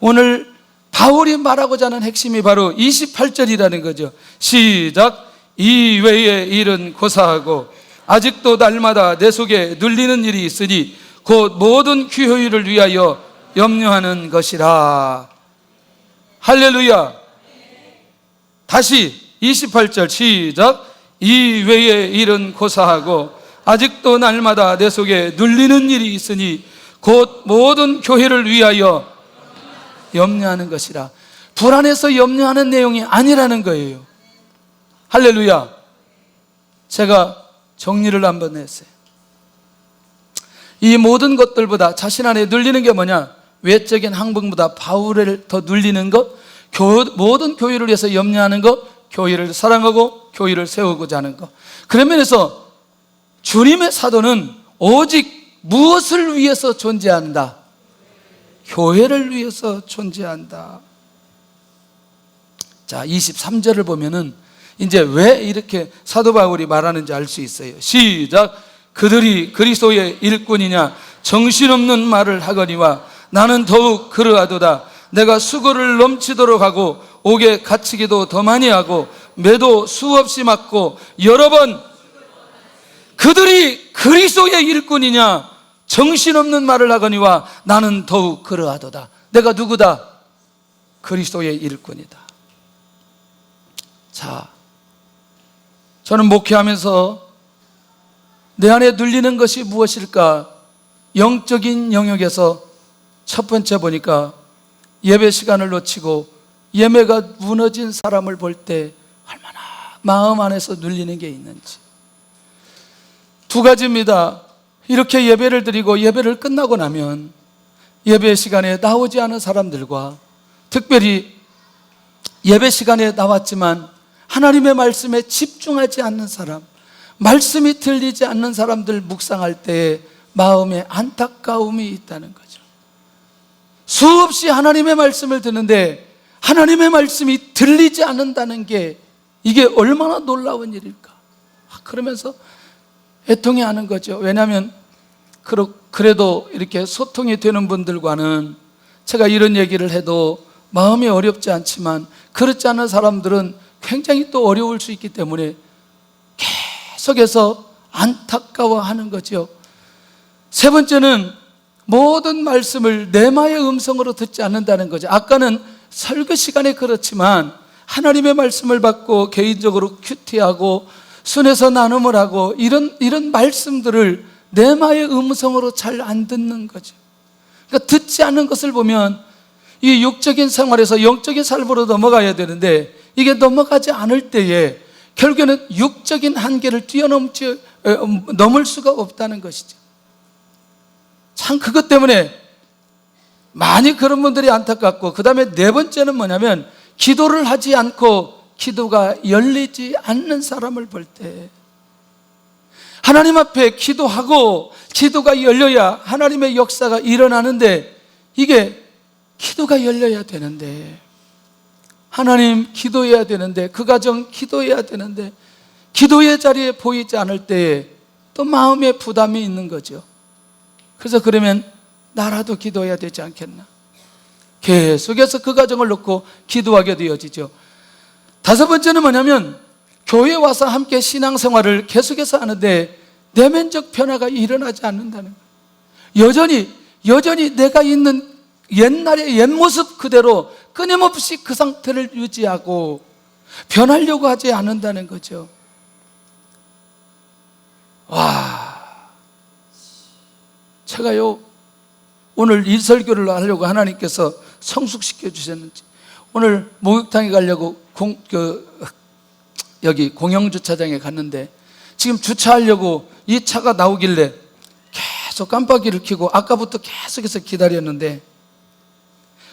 오늘 바울이 말하고자 하는 핵심이 바로 28절이라는 거죠. 시작. 이외의 일은 고사하고 아직도 날마다 내 속에 눌리는 일이 있으니 곧 모든 교회를 위하여 염려하는 것이라. 할렐루야. 다시 28절 시작. 이외의 일은 고사하고 아직도 날마다 내 속에 눌리는 일이 있으니 곧 모든 교회를 위하여 염려하는 것이라. 불안해서 염려하는 내용이 아니라는 거예요. 할렐루야. 제가 정리를 한번 했어요. 이 모든 것들보다 자신 안에 눌리는 게 뭐냐? 외적인 항복보다 바울을 더 눌리는 것, 모든 교회를 위해서 염려하는 것, 교회를 사랑하고 교회를 세우고자 하는 것. 그런 면에서 주님의 사도는 오직 무엇을 위해서 존재한다? 교회를 위해서 존재한다. 자, 23절을 보면은 이제 왜 이렇게 사도 바울이 말하는지 알 수 있어요. 시작. 그들이 그리스도의 일꾼이냐 정신없는 말을 하거니와 나는 더욱 그러하도다. 내가 수고를 넘치도록 하고 옥에 갇히기도 더 많이 하고 매도 수없이 맞고 여러 번. 그들이 그리스도의 일꾼이냐 정신없는 말을 하거니와 나는 더욱 그러하도다. 내가 누구다? 그리스도의 일꾼이다. 자, 저는 목회하면서 내 안에 눌리는 것이 무엇일까? 영적인 영역에서 첫 번째 보니까 예배 시간을 놓치고 예배가 무너진 사람을 볼 때 얼마나 마음 안에서 눌리는 게 있는지. 두 가지입니다. 이렇게 예배를 드리고 예배를 끝나고 나면 예배 시간에 나오지 않은 사람들과, 특별히 예배 시간에 나왔지만 하나님의 말씀에 집중하지 않는 사람, 말씀이 들리지 않는 사람들 묵상할 때에 마음에 안타까움이 있다는 거죠. 수없이 하나님의 말씀을 듣는데 하나님의 말씀이 들리지 않는다는 게 이게 얼마나 놀라운 일일까. 그러면서 애통해하는 거죠. 왜냐하면 그래도 이렇게 소통이 되는 분들과는 제가 이런 얘기를 해도 마음이 어렵지 않지만, 그렇지 않은 사람들은 굉장히 또 어려울 수 있기 때문에 계속해서 안타까워하는 거죠. 세 번째는 모든 말씀을 내마의 음성으로 듣지 않는다는 거죠. 아까는 설교 시간에 그렇지만 하나님의 말씀을 받고 개인적으로 큐티하고 순에서 나눔을 하고 이런 말씀들을 내마의 음성으로 잘 안 듣는 거죠. 그러니까 듣지 않는 것을 보면 이 육적인 생활에서 영적인 삶으로 넘어가야 되는데 이게 넘어가지 않을 때에 결국에는 육적인 한계를 넘을 수가 없다는 것이죠. 참 그것 때문에 많이 그런 분들이 안타깝고, 그 다음에 네 번째는 뭐냐면 기도를 하지 않고 기도가 열리지 않는 사람을 볼 때, 하나님 앞에 기도하고 기도가 열려야 하나님의 역사가 일어나는데, 이게 기도가 열려야 되는데, 하나님 기도해야 되는데, 그 가정 기도해야 되는데 기도의 자리에 보이지 않을 때에 또 마음에 부담이 있는 거죠. 그래서 그러면 나라도 기도해야 되지 않겠나, 계속해서 그 가정을 놓고 기도하게 되어지죠. 다섯 번째는 뭐냐면 교회에 와서 함께 신앙생활을 계속해서 하는데 내면적 변화가 일어나지 않는다는 거예요. 여전히 내가 있는 옛날의 옛 모습 그대로 끊임없이 그 상태를 유지하고 변하려고 하지 않는다는 거죠. 제가요, 오늘 이 설교를 하려고 하나님께서 성숙시켜 주셨는지, 오늘 목욕탕에 가려고 여기 공영주차장에 갔는데 지금 주차하려고 이 차가 나오길래 계속 깜빡이를 켜고 아까부터 계속해서 기다렸는데,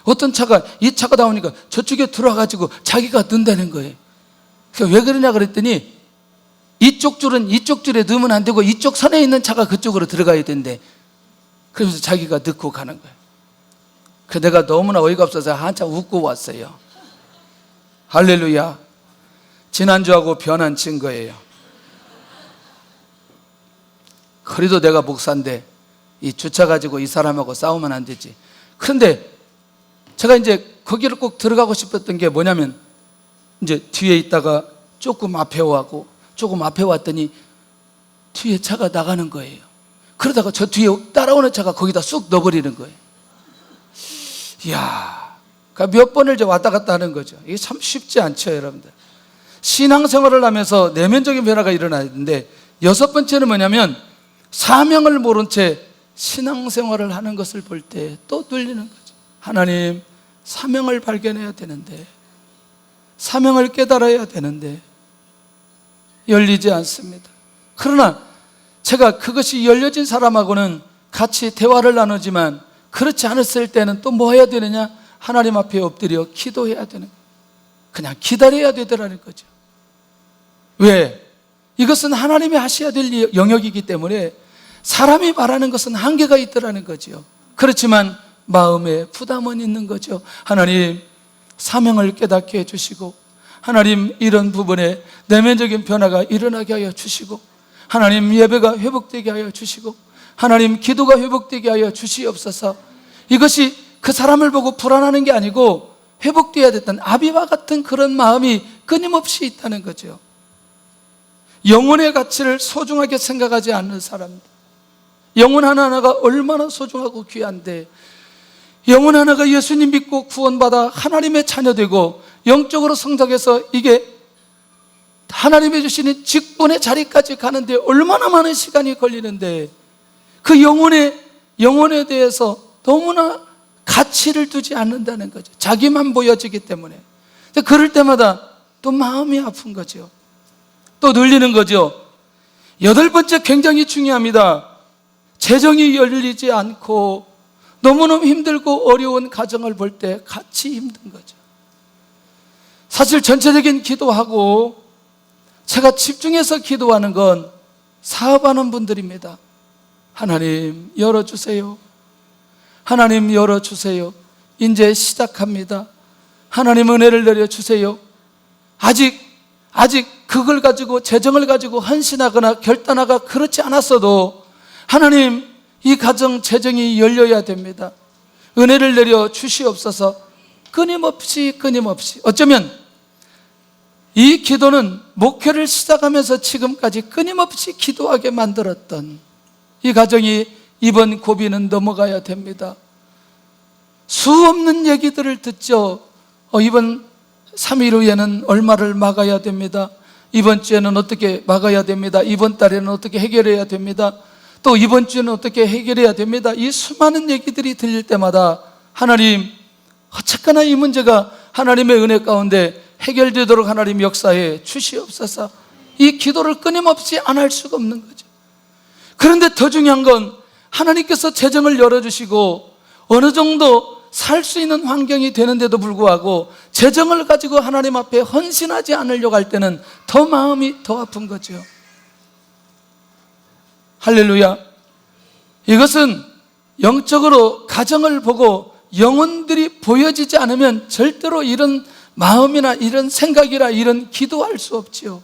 어떤 차가 이 차가 나오니까 저쪽에 들어와가지고 자기가 넣는다는 거예요. 그래서 왜 그러냐 그랬더니 이쪽 줄은 이쪽 줄에 넣으면 안 되고 이쪽 선에 있는 차가 그쪽으로 들어가야 된대. 그러면서 자기가 넣고 가는 거예요. 그래서 내가 너무나 어이가 없어서 한참 웃고 왔어요. 할렐루야. 지난주하고 변한 증거예요. 그래도 내가 목사인데 이 주차 가지고 이 사람하고 싸우면 안 되지. 그런데 제가 이제 거기를 꼭 들어가고 싶었던 게 뭐냐면, 이제 뒤에 있다가 조금 앞에 와고 조금 앞에 왔더니 뒤에 차가 나가는 거예요. 그러다가 저 뒤에 따라오는 차가 거기다 쑥 넣어버리는 거예요. 이야, 그러니까 몇 번을 이제 왔다 갔다 하는 거죠. 이게 참 쉽지 않죠, 여러분들. 신앙생활을 하면서 내면적인 변화가 일어나야 되는데, 여섯 번째는 뭐냐면 사명을 모른 채 신앙생활을 하는 것을 볼 때 또 뚫리는 거죠. 하나님, 사명을 발견해야 되는데, 사명을 깨달아야 되는데 열리지 않습니다. 그러나 제가 그것이 열려진 사람하고는 같이 대화를 나누지만, 그렇지 않았을 때는 또 뭐 해야 되느냐? 하나님 앞에 엎드려 기도해야 되는 거예요. 그냥 기다려야 되더라는 거죠. 왜? 이것은 하나님이 하셔야 될 영역이기 때문에 사람이 말하는 것은 한계가 있더라는 거죠. 그렇지만 마음에 부담은 있는 거죠. 하나님, 사명을 깨닫게 해주시고, 하나님, 이런 부분에 내면적인 변화가 일어나게 하여 주시고, 하나님, 예배가 회복되게 하여 주시고, 하나님, 기도가 회복되게 하여 주시옵소서. 이것이 그 사람을 보고 불안하는 게 아니고 회복되어야 됐던 아비와 같은 그런 마음이 끊임없이 있다는 거죠. 영혼의 가치를 소중하게 생각하지 않는 사람들, 영혼 하나하나가 얼마나 소중하고 귀한데, 영혼 하나가 예수님 믿고 구원받아 하나님의 자녀되고 영적으로 성장해서 이게 하나님이 주시는 직분의 자리까지 가는데 얼마나 많은 시간이 걸리는데, 그 영혼의 영혼에 대해서 너무나 가치를 두지 않는다는 거죠. 자기만 보여지기 때문에. 그럴 때마다 또 마음이 아픈 거죠. 또 눌리는 거죠. 8번째 굉장히 중요합니다. 재정이 열리지 않고 너무너무 힘들고 어려운 가정을 볼 때 같이 힘든 거죠. 사실 전체적인 기도하고 제가 집중해서 기도하는 건 사업하는 분들입니다. 하나님 열어주세요. 하나님 열어주세요. 이제 시작합니다. 하나님 은혜를 내려주세요. 아직 그걸 가지고 재정을 가지고 헌신하거나 결단하거나 그렇지 않았어도 하나님 이 가정 재정이 열려야 됩니다. 은혜를 내려 주시옵소서. 끊임없이 어쩌면 이 기도는 목회를 시작하면서 지금까지 끊임없이 기도하게 만들었던 이 가정이 이번 고비는 넘어가야 됩니다. 수없는 얘기들을 듣죠. 이번 3일 후에는 얼마를 막아야 됩니다. 이번 주에는 어떻게 막아야 됩니다. 이번 달에는 어떻게 해결해야 됩니다. 또 이번 주에는 어떻게 해결해야 됩니다. 이 수많은 얘기들이 들릴 때마다 하나님, 어쨌거나 이 문제가 하나님의 은혜 가운데 해결되도록 하나님 역사에 주시옵소서. 이 기도를 끊임없이 안 할 수가 없는 거죠. 그런데 더 중요한 건 하나님께서 재정을 열어주시고 어느 정도 살 수 있는 환경이 되는데도 불구하고 재정을 가지고 하나님 앞에 헌신하지 않으려고 할 때는 더 마음이 더 아픈 거죠. 할렐루야. 이것은 영적으로 가정을 보고 영혼들이 보여지지 않으면 절대로 이런 마음이나 이런 생각이나 이런 기도할 수 없지요.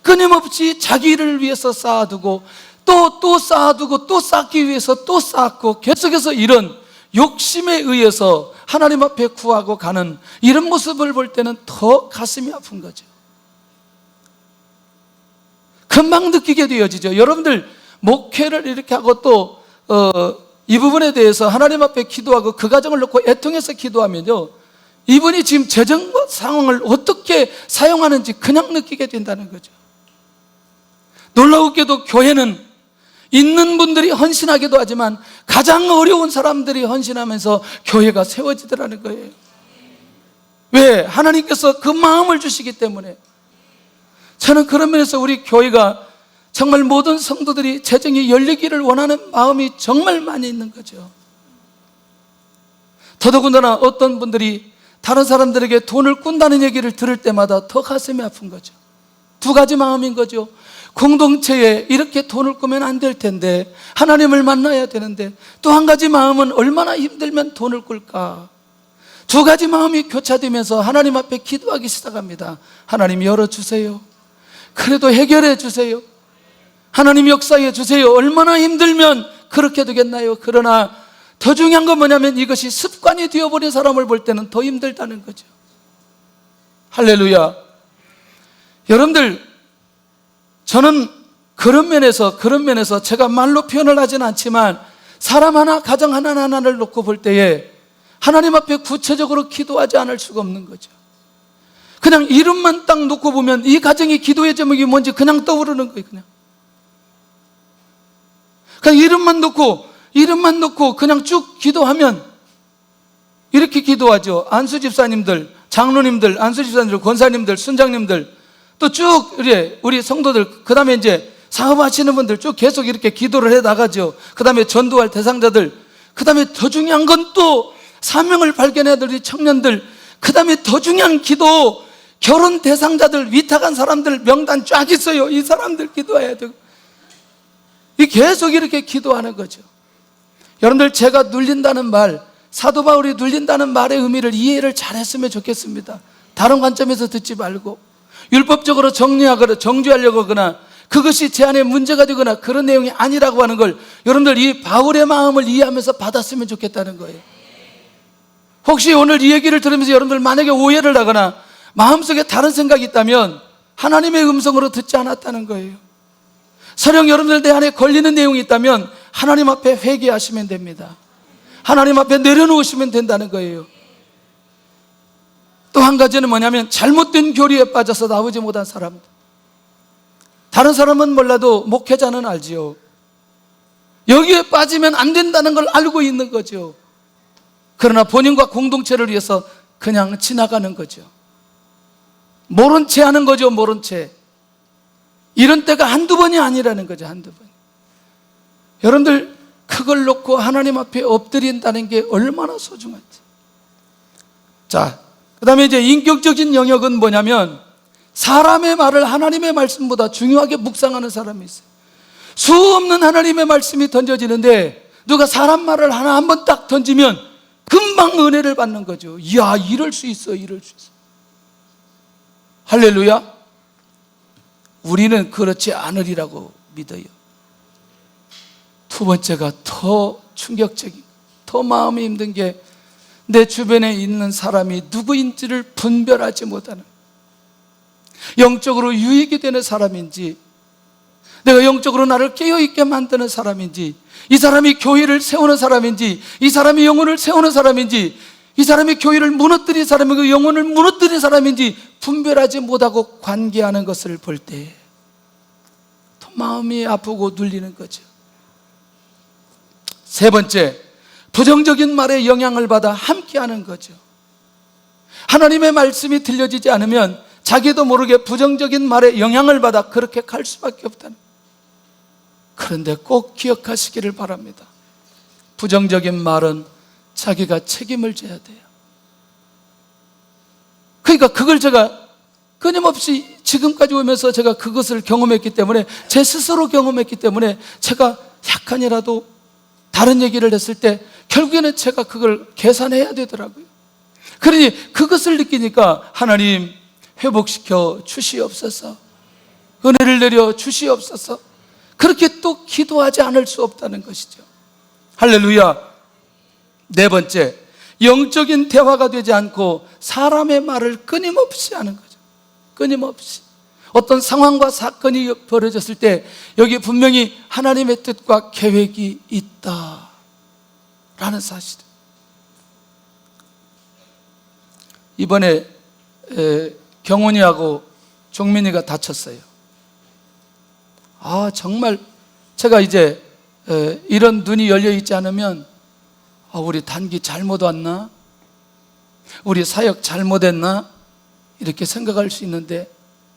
끊임없이 자기를 위해서 쌓아두고 또 쌓아두고 또 쌓기 위해서 또 쌓고 계속해서 이런 욕심에 의해서 하나님 앞에 구하고 가는 이런 모습을 볼 때는 더 가슴이 아픈 거죠. 금방 느끼게 되어지죠. 여러분들 목회를 이렇게 하고 또 이 부분에 대해서 하나님 앞에 기도하고 그 가정을 놓고 애통해서 기도하면요, 이분이 지금 재정 상황을 어떻게 사용하는지 그냥 느끼게 된다는 거죠. 놀라우게도 교회는 있는 분들이 헌신하기도 하지만 가장 어려운 사람들이 헌신하면서 교회가 세워지더라는 거예요. 왜? 하나님께서 그 마음을 주시기 때문에. 저는 그런 면에서 우리 교회가 정말 모든 성도들이 재정이 열리기를 원하는 마음이 정말 많이 있는 거죠. 더더군다나 어떤 분들이 다른 사람들에게 돈을 꾼다는 얘기를 들을 때마다 더 가슴이 아픈 거죠. 두 가지 마음인 거죠. 공동체에 이렇게 돈을 꾸면 안 될 텐데, 하나님을 만나야 되는데, 또 한 가지 마음은 얼마나 힘들면 돈을 꿀까. 두 가지 마음이 교차되면서 하나님 앞에 기도하기 시작합니다. 하나님 열어주세요. 그래도 해결해 주세요. 하나님 역사해 주세요. 얼마나 힘들면 그렇게 되겠나요? 그러나 더 중요한 건 뭐냐면 이것이 습관이 되어버린 사람을 볼 때는 더 힘들다는 거죠. 할렐루야. 여러분들, 저는 그런 면에서 제가 말로 표현을 하진 않지만 사람 하나, 가정 하나를 놓고 볼 때에 하나님 앞에 구체적으로 기도하지 않을 수가 없는 거죠. 그냥 이름만 딱 놓고 보면 이 가정의 기도의 제목이 뭔지 그냥 떠오르는 거예요. 그냥 이름만 놓고 그냥 쭉 기도하면 이렇게 기도하죠. 안수 집사님들, 장로님들, 안수 집사님들, 권사님들, 순장님들, 또 쭉 우리 성도들, 그 다음에 이제 사업하시는 분들 쭉 계속 이렇게 기도를 해 나가죠. 그 다음에 전도할 대상자들, 그 다음에 더 중요한 건 또 사명을 발견해야 될 우리 청년들, 그 다음에 더 중요한 기도, 결혼 대상자들, 위탁한 사람들 명단 쫙 있어요. 이 사람들 기도해야 되고, 계속 이렇게 기도하는 거죠. 여러분들, 제가 눌린다는 말, 사도 바울이 눌린다는 말의 의미를 이해를 잘했으면 좋겠습니다. 다른 관점에서 듣지 말고 율법적으로 정죄하려고 하거나 그것이 제 안에 문제가 되거나 그런 내용이 아니라고 하는 걸 여러분들 이 바울의 마음을 이해하면서 받았으면 좋겠다는 거예요. 혹시 오늘 이 얘기를 들으면서 여러분들 만약에 오해를 하거나 마음속에 다른 생각이 있다면 하나님의 음성으로 듣지 않았다는 거예요. 설령 여러분들 내 안에 걸리는 내용이 있다면 하나님 앞에 회개하시면 됩니다. 하나님 앞에 내려놓으시면 된다는 거예요. 또 한 가지는 뭐냐면 잘못된 교리에 빠져서 나오지 못한 사람들. 다른 사람은 몰라도 목회자는 알지요. 여기에 빠지면 안 된다는 걸 알고 있는 거죠. 그러나 본인과 공동체를 위해서 그냥 지나가는 거죠. 모른 채 하는 거죠. 모른 채. 이런 때가 한두 번이 아니라는 거죠. 한두 번. 여러분들, 그걸 놓고 하나님 앞에 엎드린다는 게 얼마나 소중한지. 자, 그 다음에 이제 인격적인 영역은 뭐냐면, 사람의 말을 하나님의 말씀보다 중요하게 묵상하는 사람이 있어요. 수없는 하나님의 말씀이 던져지는데 누가 사람 말을 하나 한 번 딱 던지면 금방 은혜를 받는 거죠. 이야, 이럴 수 있어, 이럴 수 있어. 할렐루야. 우리는 그렇지 않으리라고 믿어요. 두 번째가 더 충격적인, 더 마음이 힘든 게, 내 주변에 있는 사람이 누구인지를 분별하지 못하는, 영적으로 유익이 되는 사람인지, 내가 영적으로 나를 깨어있게 만드는 사람인지, 이 사람이 교회를 세우는 사람인지, 이 사람이 영혼을 세우는 사람인지, 이 사람이 교회를 무너뜨린 사람이고 영혼을 무너뜨린 사람인지 분별하지 못하고 관계하는 것을 볼 때 더 마음이 아프고 눌리는 거죠. 세 번째, 부정적인 말에 영향을 받아 함께하는 거죠. 하나님의 말씀이 들려지지 않으면 자기도 모르게 부정적인 말에 영향을 받아 그렇게 갈 수밖에 없다는. 그런데 꼭 기억하시기를 바랍니다. 부정적인 말은 자기가 책임을 져야 돼요. 그러니까 그걸 제가 끊임없이 지금까지 오면서 제가 그것을 경험했기 때문에, 제 스스로 경험했기 때문에, 제가 약간이라도 다른 얘기를 했을 때 결국에는 제가 그걸 계산해야 되더라고요. 그러니 그것을 느끼니까 하나님 회복시켜 주시옵소서, 은혜를 내려 주시옵소서, 그렇게 또 기도하지 않을 수 없다는 것이죠. 할렐루야. 네 번째, 영적인 대화가 되지 않고 사람의 말을 끊임없이 하는 거죠. 끊임없이. 어떤 상황과 사건이 벌어졌을 때 여기 분명히 하나님의 뜻과 계획이 있다라는 사실. 이번에 경훈이하고 종민이가 다쳤어요. 정말 제가 이제 이런 눈이 열려 있지 않으면 우리 단기 잘못 왔나? 우리 사역 잘못했나? 이렇게 생각할 수 있는데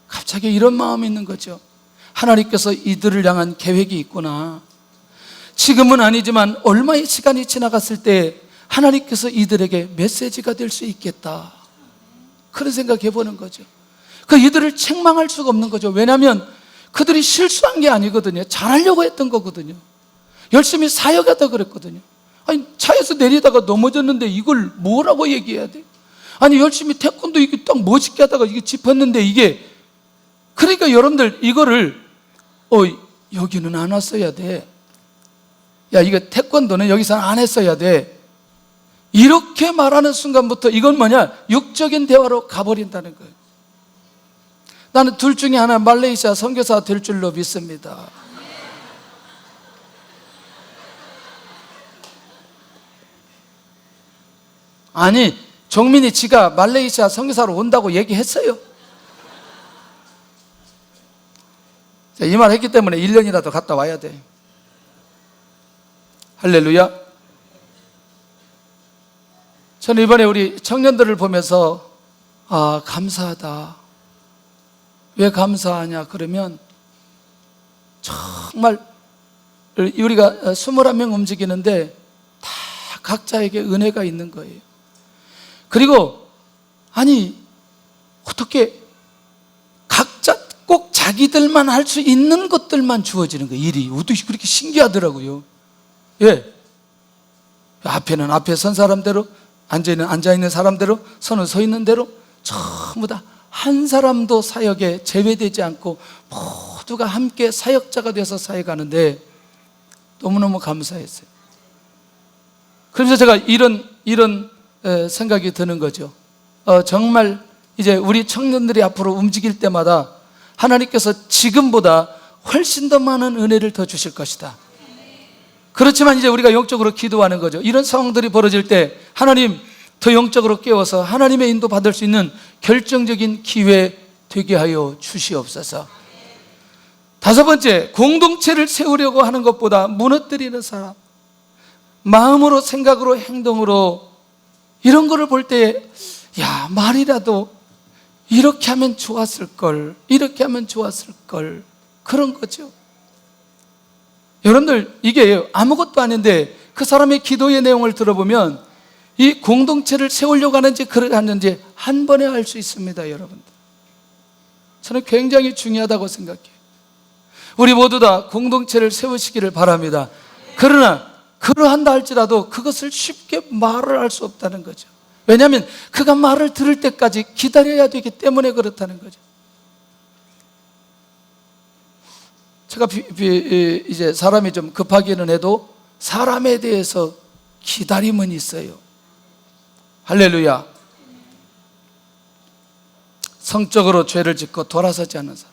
갑자기 이런 마음이 있는 거죠. 하나님께서 이들을 향한 계획이 있구나. 지금은 아니지만 얼마의 시간이 지나갔을 때 하나님께서 이들에게 메시지가 될 수 있겠다, 그런 생각해 보는 거죠. 이들을 책망할 수가 없는 거죠. 왜냐하면 그들이 실수한 게 아니거든요. 잘하려고 했던 거거든요. 열심히 사역하다 그랬거든요. 아니, 차에서 내리다가 넘어졌는데 이걸 뭐라고 얘기해야 돼? 아니, 열심히 태권도 이게 딱 멋있게 하다가 이게 짚었는데 이게, 그러니까 여러분들 이거를 여기는 안 왔어야 돼. 야, 이거 태권도는 여기서는 안 했어야 돼. 이렇게 말하는 순간부터 이건 뭐냐? 육적인 대화로 가버린다는 거예요. 나는 둘 중에 하나 말레이시아 선교사 될 줄로 믿습니다. 아니, 종민이 지가 말레이시아 선교사로 온다고 얘기했어요. 이 말 했기 때문에 1년이라도 갔다 와야 돼. 할렐루야. 저는 이번에 우리 청년들을 보면서 감사하다. 왜 감사하냐 그러면, 정말 우리가 21명 움직이는데 다 각자에게 은혜가 있는 거예요. 그리고 어떻게 각자 꼭 자기들만 할 수 있는 것들만 주어지는 거예요. 일이 어떻게 그렇게 신기하더라고요. 예, 앞에는 앞에 선 사람대로, 앉아있는 사람대로, 서는 서 있는 대로 전부 다 한 사람도 사역에 제외되지 않고 모두가 함께 사역자가 돼서 사역하는데 너무너무 감사했어요. 그래서 제가 이런 생각이 드는 거죠. 정말 이제 우리 청년들이 앞으로 움직일 때마다 하나님께서 지금보다 훨씬 더 많은 은혜를 더 주실 것이다. 그렇지만 이제 우리가 영적으로 기도하는 거죠. 이런 상황들이 벌어질 때 하나님 더 영적으로 깨워서 하나님의 인도 받을 수 있는 결정적인 기회 되게 하여 주시옵소서. 다섯 번째, 공동체를 세우려고 하는 것보다 무너뜨리는 사람. 마음으로, 생각으로, 행동으로 이런 거를 볼 때, 야, 말이라도 이렇게 하면 좋았을 걸, 이렇게 하면 좋았을 걸, 그런 거죠. 여러분들, 이게 아무것도 아닌데 그 사람의 기도의 내용을 들어보면 이 공동체를 세우려고 하는지 그러지 않는지 한 번에 알 수 있습니다. 여러분들, 저는 굉장히 중요하다고 생각해요. 우리 모두 다 공동체를 세우시기를 바랍니다. 그러나 그러한다 할지라도 그것을 쉽게 말을 할 수 없다는 거죠. 왜냐하면 그가 말을 들을 때까지 기다려야 되기 때문에 그렇다는 거죠. 제가 이제 사람이 좀 급하기는 해도 사람에 대해서 기다림은 있어요. 할렐루야. 성적으로 죄를 짓고 돌아서지 않는 사람,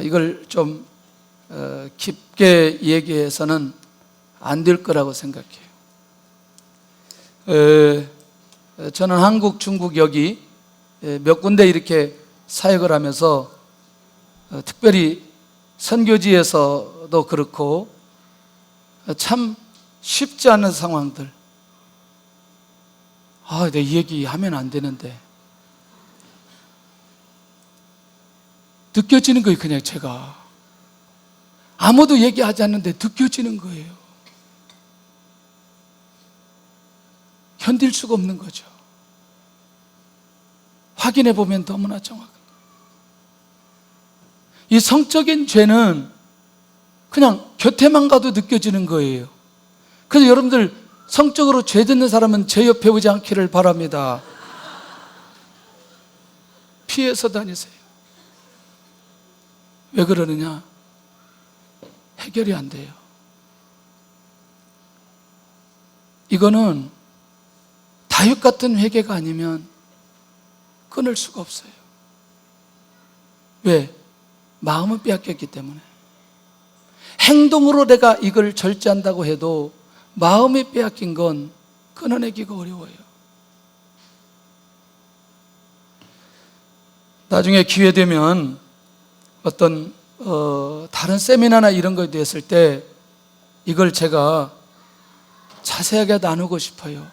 이걸 좀 깊게 얘기해서는 안 될 거라고 생각해요. 저는 한국, 중국 여기 몇 군데 이렇게 사역을 하면서 특별히 선교지에서도 그렇고 참 쉽지 않은 상황들, 내 얘기하면 안 되는데 느껴지는 거예요. 그냥 제가 아무도 얘기하지 않는데 느껴지는 거예요. 견딜 수가 없는 거죠. 확인해 보면 너무나 정확한 거예요. 이 성적인 죄는 그냥 곁에만 가도 느껴지는 거예요. 그래서 여러분들, 성적으로 죄 짓는 사람은 제 옆에 오지 않기를 바랍니다. 피해서 다니세요. 왜 그러느냐? 해결이 안 돼요. 이거는 다윗 같은 회개가 아니면 끊을 수가 없어요. 왜? 마음은 빼앗겼기 때문에. 행동으로 내가 이걸 절제한다고 해도 마음이 빼앗긴 건 끊어내기가 어려워요. 나중에 기회 되면 어떤 다른 세미나나 이런 거에 됐을 때 이걸 제가 자세하게 나누고 싶어요.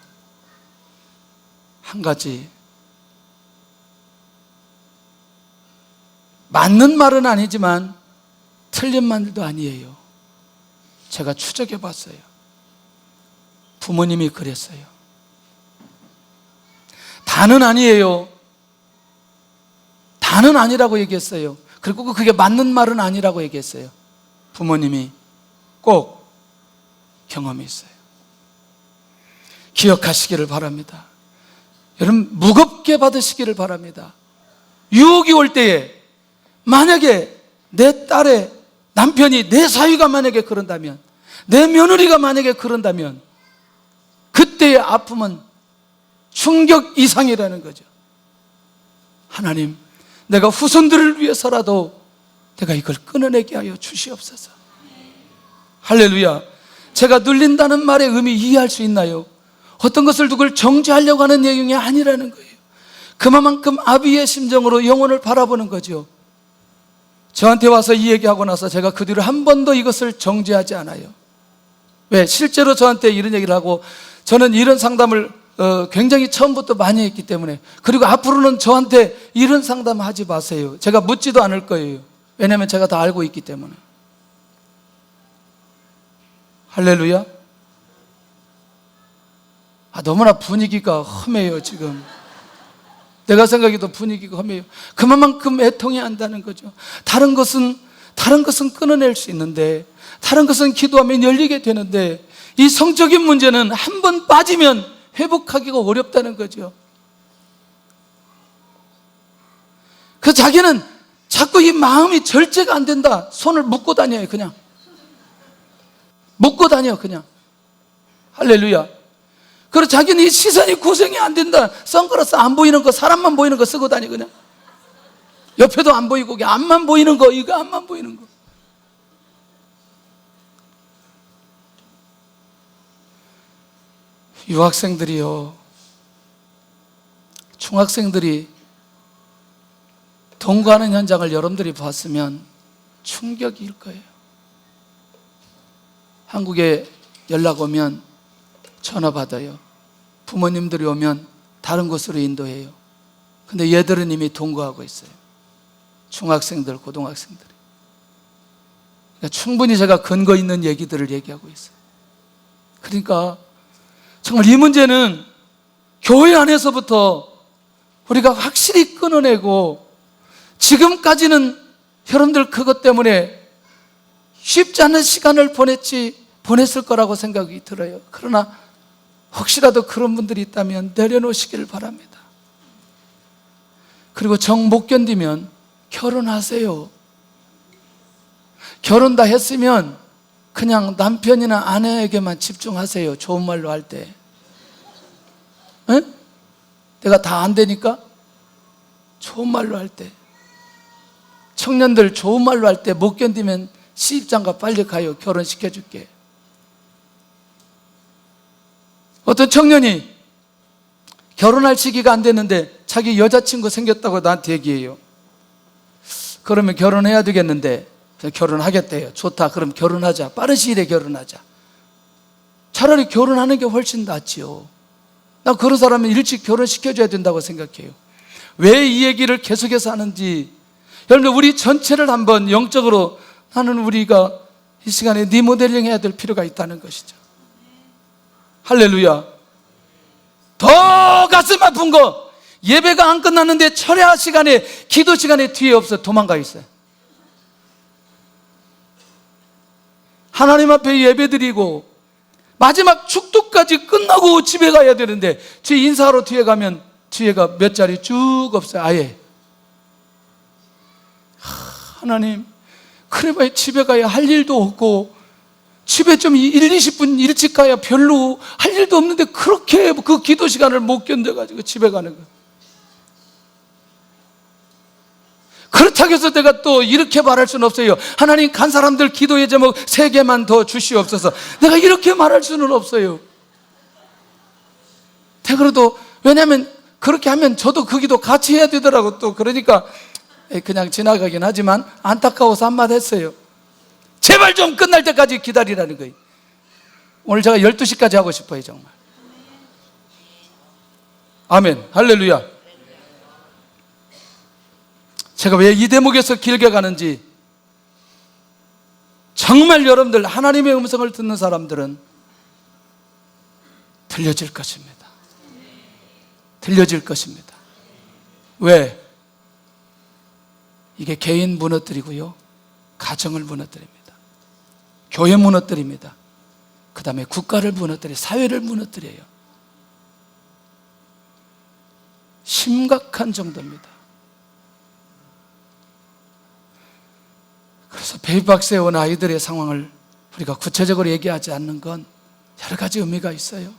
한 가지, 맞는 말은 아니지만 틀린 말도 아니에요. 제가 추적해 봤어요. 부모님이 그랬어요. 다는 아니에요. 다는 아니라고 얘기했어요. 그리고 그게 맞는 말은 아니라고 얘기했어요. 부모님이 꼭 경험이 있어요. 기억하시기를 바랍니다. 여러분, 무겁게 받으시기를 바랍니다. 유혹이 올 때에 만약에 내 딸의 남편이, 내 사위가 만약에 그런다면, 내 며느리가 만약에 그런다면 그때의 아픔은 충격 이상이라는 거죠. 하나님, 내가 후손들을 위해서라도 내가 이걸 끊어내게 하여 주시옵소서. 할렐루야. 제가 눌린다는 말의 의미 이해할 수 있나요? 어떤 것을 누굴 정죄하려고 하는 내용이 아니라는 거예요. 그만큼 아비의 심정으로 영혼을 바라보는 거죠. 저한테 와서 이 얘기하고 나서 제가 그 뒤로 한 번도 이것을 정죄하지 않아요. 왜? 실제로 저한테 이런 얘기를 하고, 저는 이런 상담을 굉장히 처음부터 많이 했기 때문에. 그리고 앞으로는 저한테 이런 상담 하지 마세요. 제가 묻지도 않을 거예요. 왜냐하면 제가 다 알고 있기 때문에. 할렐루야. 너무나 분위기가 험해요. 지금 내가 생각해도 분위기가 험해요. 그만큼 애통이 한다는 거죠. 다른 것은 끊어낼 수 있는데, 다른 것은 기도하면 열리게 되는데, 이 성적인 문제는 한 번 빠지면 회복하기가 어렵다는 거죠. 그래서 자기는 자꾸 이 마음이 절제가 안 된다. 손을 묶고 다녀요. 그냥 묶고 다녀. 그냥. 할렐루야. 그리고 자기는 이 시선이 구성이 안 된다. 선글라스 안 보이는 거, 사람만 보이는 거 쓰고 다니. 그냥 옆에도 안 보이고 앞만 보이는 거, 이거 앞만 보이는 거. 유학생들이요, 중학생들이 동거하는 현장을 여러분들이 봤으면 충격일 거예요. 한국에 연락 오면 전화 받아요. 부모님들이 오면 다른 곳으로 인도해요. 근데 얘들은 이미 동거하고 있어요. 중학생들, 고등학생들이. 그러니까 충분히 제가 근거 있는 얘기들을 얘기하고 있어요. 그러니까 정말 이 문제는 교회 안에서부터 우리가 확실히 끊어내고, 지금까지는 여러분들 그것 때문에 쉽지 않은 시간을 보냈을 거라고 생각이 들어요. 그러나 혹시라도 그런 분들이 있다면 내려놓으시기를 바랍니다. 그리고 정 못 견디면 결혼하세요. 결혼 다 했으면 그냥 남편이나 아내에게만 집중하세요. 좋은 말로 할 때. 에? 내가 다 안 되니까? 좋은 말로 할 때. 청년들 좋은 말로 할 때 못 견디면 시집장가 빨리 가요. 결혼시켜줄게. 어떤 청년이 결혼할 시기가 안 됐는데 자기 여자친구 생겼다고 나한테 얘기해요. 그러면 결혼해야 되겠는데, 결혼하겠대요. 좋다. 그럼 결혼하자. 빠른 시일에 결혼하자. 차라리 결혼하는 게 훨씬 낫지요. 나 그런 사람은 일찍 결혼시켜줘야 된다고 생각해요. 왜 이 얘기를 계속해서 하는지, 여러분 우리 전체를 한번 영적으로, 나는 우리가 이 시간에 리모델링 해야 될 필요가 있다는 것이죠. 할렐루야. 더 가슴 아픈 거, 예배가 안 끝났는데 철야 시간에, 기도 시간에 뒤에 없어 도망가 있어요. 하나님 앞에 예배 드리고 마지막 축도까지 끝나고 집에 가야 되는데, 뒤에 인사하러 뒤에 가면 뒤에가 몇 자리 쭉 없어요. 아예. 하나님, 그래 집에 가야 할 일도 없고, 집에 좀 1, 20분 일찍 가야 별로 할 일도 없는데 그렇게 그 기도 시간을 못 견뎌가지고 집에 가는 거예요. 그렇다고 해서 내가 또 이렇게 말할 수는 없어요. 하나님, 간 사람들 기도의 제목 3개만 더 주시옵소서. 내가 이렇게 말할 수는 없어요. 그래도 왜냐하면 그렇게 하면 저도 그 기도 같이 해야 되더라고. 또 그러니까 그냥 지나가긴 하지만 안타까워서 한마디 했어요. 제발 좀 끝날 때까지 기다리라는 거예요. 오늘 제가 12시까지 하고 싶어요. 정말. 아멘. 할렐루야. 제가 왜 이 대목에서 길게 가는지, 정말 여러분들 하나님의 음성을 듣는 사람들은 들려질 것입니다. 들려질 것입니다. 왜? 이게 개인 무너뜨리고요, 가정을 무너뜨립니다. 교회 무너뜨립니다. 그 다음에 국가를 무너뜨려요. 사회를 무너뜨려요. 심각한 정도입니다. 그래서 베이비박스에 온 아이들의 상황을 우리가 구체적으로 얘기하지 않는 건 여러 가지 의미가 있어요.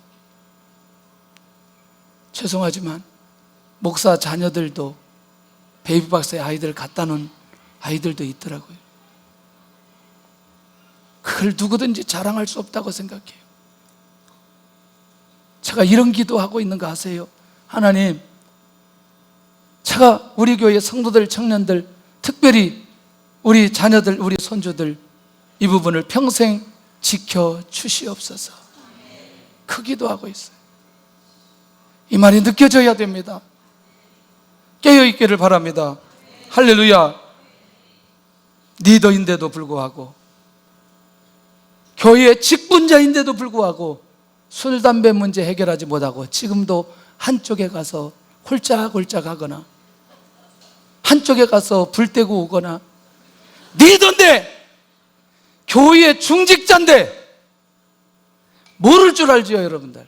죄송하지만 목사 자녀들도 베이비박스에 아이들 갖다 놓은 아이들도 있더라고요. 그걸 누구든지 자랑할 수 없다고 생각해요. 제가 이런 기도하고 있는 거 아세요? 하나님, 제가 우리 교회 성도들, 청년들, 특별히 우리 자녀들, 우리 손주들, 이 부분을 평생 지켜주시옵소서. 그 기도하고 있어요. 이 말이 느껴져야 됩니다. 깨어있기를 바랍니다. 할렐루야. 리더인데도 불구하고, 교회의 직분자인데도 불구하고 술, 담배 문제 해결하지 못하고 지금도 한쪽에 가서 홀짝홀짝 하거나, 한쪽에 가서 불 떼고 오거나, 리더인데, 교회의 중직자인데 모를 줄 알지요, 여러분들.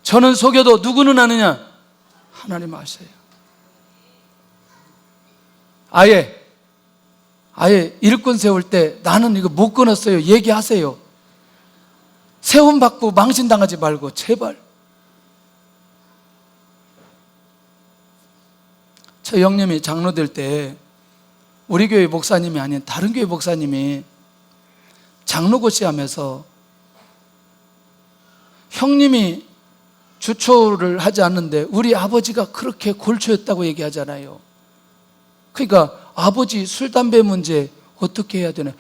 저는 속여도 누구는 아느냐? 하나님 아세요. 아예 일꾼 세울 때 나는 이거 못 끊었어요, 얘기하세요. 세움 받고 망신당하지 말고 제발. 저 형님이 장로 될 때 우리 교회 목사님이 아닌 다른 교회 목사님이 장로고시 하면서, 형님이 주초를 하지 않는데 우리 아버지가 그렇게 골초였다고 얘기하잖아요. 그러니까 아버지 술, 담배 문제 어떻게 해야 되나?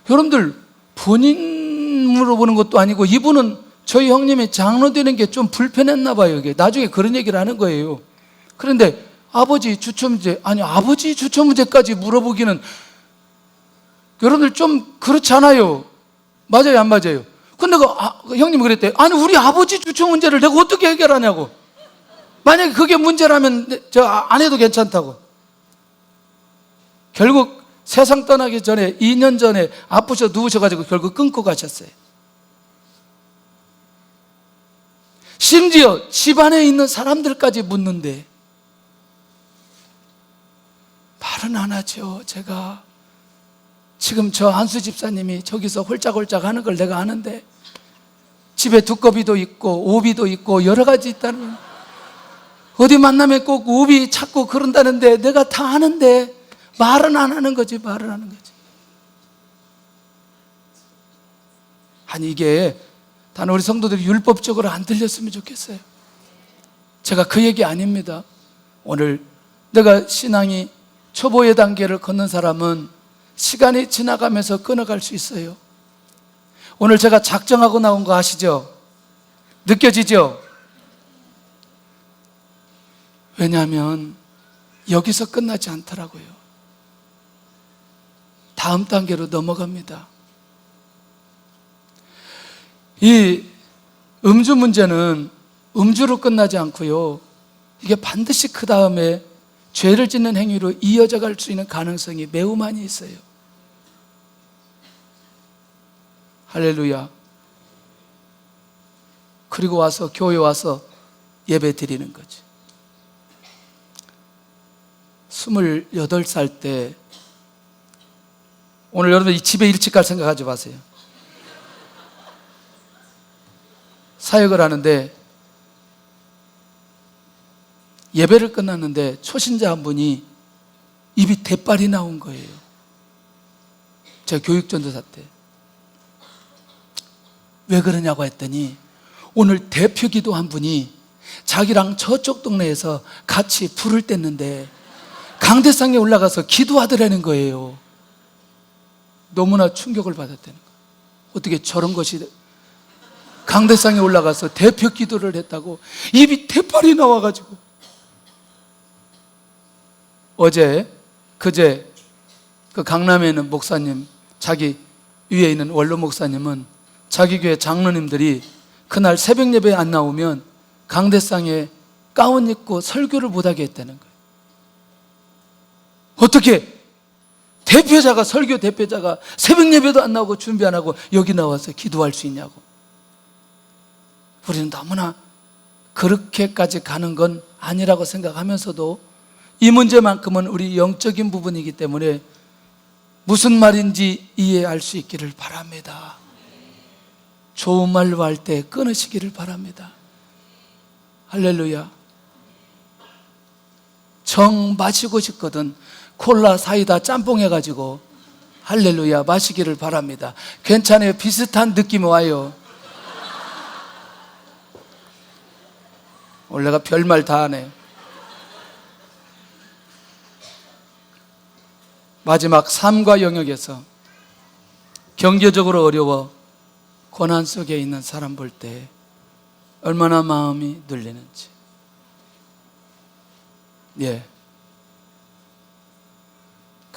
여러분들 본인 물어보는 것도 아니고 이분은 저희 형님이 장로 되는 게 좀 불편했나 봐요. 이게 나중에 그런 얘기를 하는 거예요. 그런데 아버지 주처 문제, 아니 아버지 주처 문제까지 물어보기는 여러분들 좀 그렇잖아요. 맞아요, 안 맞아요? 근데 그 형님이 그랬대요. 아니 우리 아버지 주처 문제를 내가 어떻게 해결하냐고. 만약에 그게 문제라면 저 안 해도 괜찮다고. 결국 세상 떠나기 전에 2년 전에 아프셔 누우셔가지고 결국 끊고 가셨어요. 심지어 집안에 있는 사람들까지 묻는데 말은 안 하죠. 제가 지금 저 안수 집사님이 저기서 홀짝홀짝 하는 걸 내가 아는데 집에 두꺼비도 있고 오비도 있고 여러 가지 있다는, 어디 만나면 꼭 오비 찾고 그런다는데 내가 다 아는데 말은 안 하는 거지. 말은 하는 거지. 아니 이게 단 우리 성도들이 율법적으로 안 들렸으면 좋겠어요. 제가 그 얘기 아닙니다. 오늘 내가 신앙이 초보의 단계를 걷는 사람은 시간이 지나가면서 끊어갈 수 있어요. 오늘 제가 작정하고 나온 거 아시죠? 느껴지죠? 왜냐하면 여기서 끝나지 않더라고요. 다음 단계로 넘어갑니다. 이 음주 문제는 음주로 끝나지 않고요. 이게 반드시 그 다음에 죄를 짓는 행위로 이어져 갈 수 있는 가능성이 매우 많이 있어요. 할렐루야. 그리고 와서 교회 와서 예배 드리는 거지. 28살 때, 오늘 여러분 집에 일찍 갈 생각하지 마세요. 사역을 하는데 예배를 끝났는데 초신자 한 분이 입이 대빨이 나온 거예요. 제가 교육전도사 때. 왜 그러냐고 했더니 오늘 대표 기도 한 분이 자기랑 저쪽 동네에서 같이 불을 뗐는데 강대상에 올라가서 기도하더라는 거예요. 너무나 충격을 받았다는 거예요. 어떻게 저런 것이 강대상에 올라가서 대표 기도를 했다고 입이 대빨이 나와가지고. 그제 그 강남에 있는 목사님, 자기 위에 있는 원로 목사님은 자기 교회 장로님들이 그날 새벽 예배에 안 나오면 강대상에 가운 입고 설교를 못하게 했다는 거예요. 어떻게 대표자가, 설교 대표자가 새벽 예배도 안 나오고 준비 안 하고 여기 나와서 기도할 수 있냐고. 우리는 너무나 그렇게까지 가는 건 아니라고 생각하면서도 이 문제만큼은 우리 영적인 부분이기 때문에 무슨 말인지 이해할 수 있기를 바랍니다. 좋은 말로 할 때 끊으시기를 바랍니다. 할렐루야. 정 마시고 싶거든 콜라, 사이다, 짬뽕 해가지고 할렐루야 마시기를 바랍니다. 괜찮아요. 비슷한 느낌이 와요. 오늘 내가 별말 다 하네. 마지막 삶과 영역에서 경제적으로 어려워 고난 속에 있는 사람 볼 때 얼마나 마음이 눌리는지. 예.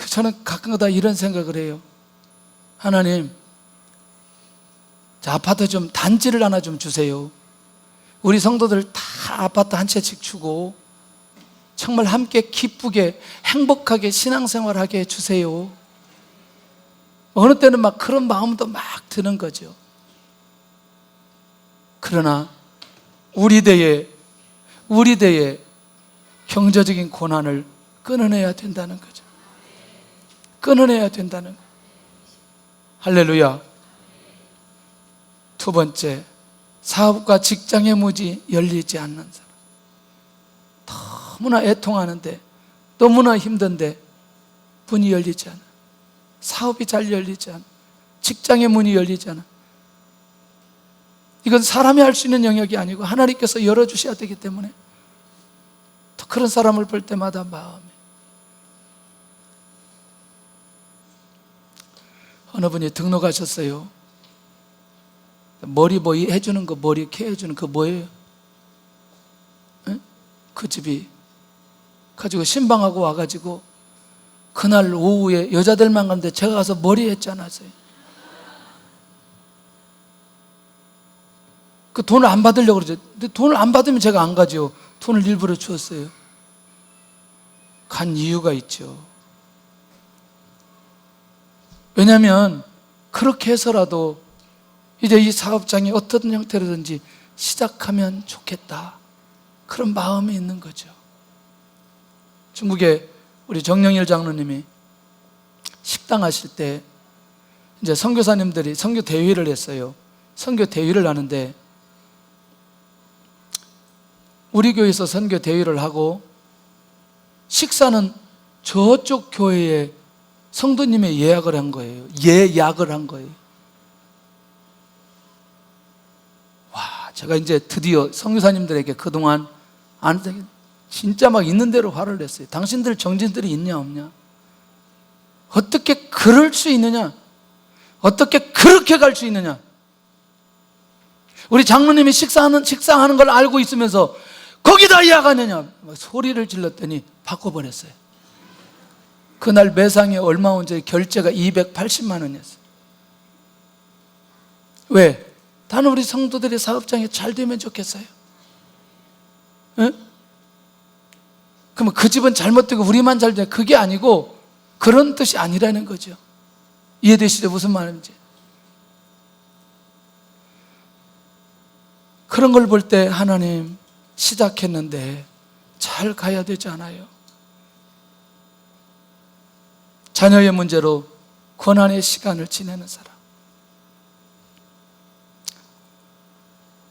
저는 가끔가다 이런 생각을 해요. 하나님, 저 아파트 좀 단지를 하나 좀 주세요. 우리 성도들 다 아파트 한 채씩 주고 정말 함께 기쁘게 행복하게 신앙생활하게 해주세요. 어느 때는 막 그런 마음도 막 드는 거죠. 그러나 우리 대에 경제적인 고난을 끊어내야 된다는 거죠. 끊어내야 된다는 거예요. 할렐루야. 두 번째, 사업과 직장의 문이 열리지 않는 사람. 너무나 애통하는데, 너무나 힘든데 문이 열리지 않아. 사업이 잘 열리지 않아. 직장의 문이 열리지 않아. 이건 사람이 할 수 있는 영역이 아니고 하나님께서 열어주셔야 되기 때문에 또 그런 사람을 볼 때마다 마음이 어느 분이 등록하셨어요. 머리 뭐 해주는 거, 머리 케어 해주는 거 뭐예요? 에? 그 집이 가지고 신방하고 와가지고 그날 오후에 여자들만 갔는데 제가 가서 머리 했잖아요. 그 돈을 안 받으려고 그러죠. 근데 돈을 안 받으면 제가 안 가죠. 돈을 일부러 주었어요. 간 이유가 있죠. 왜냐하면 그렇게 해서라도 이제 이 사업장이 어떤 형태로든지 시작하면 좋겠다, 그런 마음이 있는 거죠. 중국에 우리 정영일 장로님이 식당 하실 때 이제 선교사님들이 선교 대회를 했어요. 선교 대회를 하는데 우리 교회에서 선교 대회를 하고 식사는 저쪽 교회에 성도님의 예약을 한 거예요. 예약을 한 거예요. 와, 제가 이제 드디어 선교사님들에게 그동안 안 진짜 막 있는 대로 화를 냈어요. 당신들 정신들이 있냐 없냐? 어떻게 그럴 수 있느냐? 어떻게 그렇게 갈 수 있느냐? 우리 장로님이 식사하는 걸 알고 있으면서 거기다 예약하느냐? 소리를 질렀더니 바꿔버렸어요. 그날 매상에 얼마 온지 결제가 280만 원이었어요. 왜? 나는 우리 성도들의 사업장이 잘 되면 좋겠어요. 응? 그러면 그 집은 잘못되고 우리만 잘 돼. 그게 아니고 그런 뜻이 아니라는 거죠. 이해되시죠? 무슨 말인지. 그런 걸 볼 때 하나님, 시작했는데 잘 가야 되지 않아요? 자녀의 문제로 고난의 시간을 지내는 사람.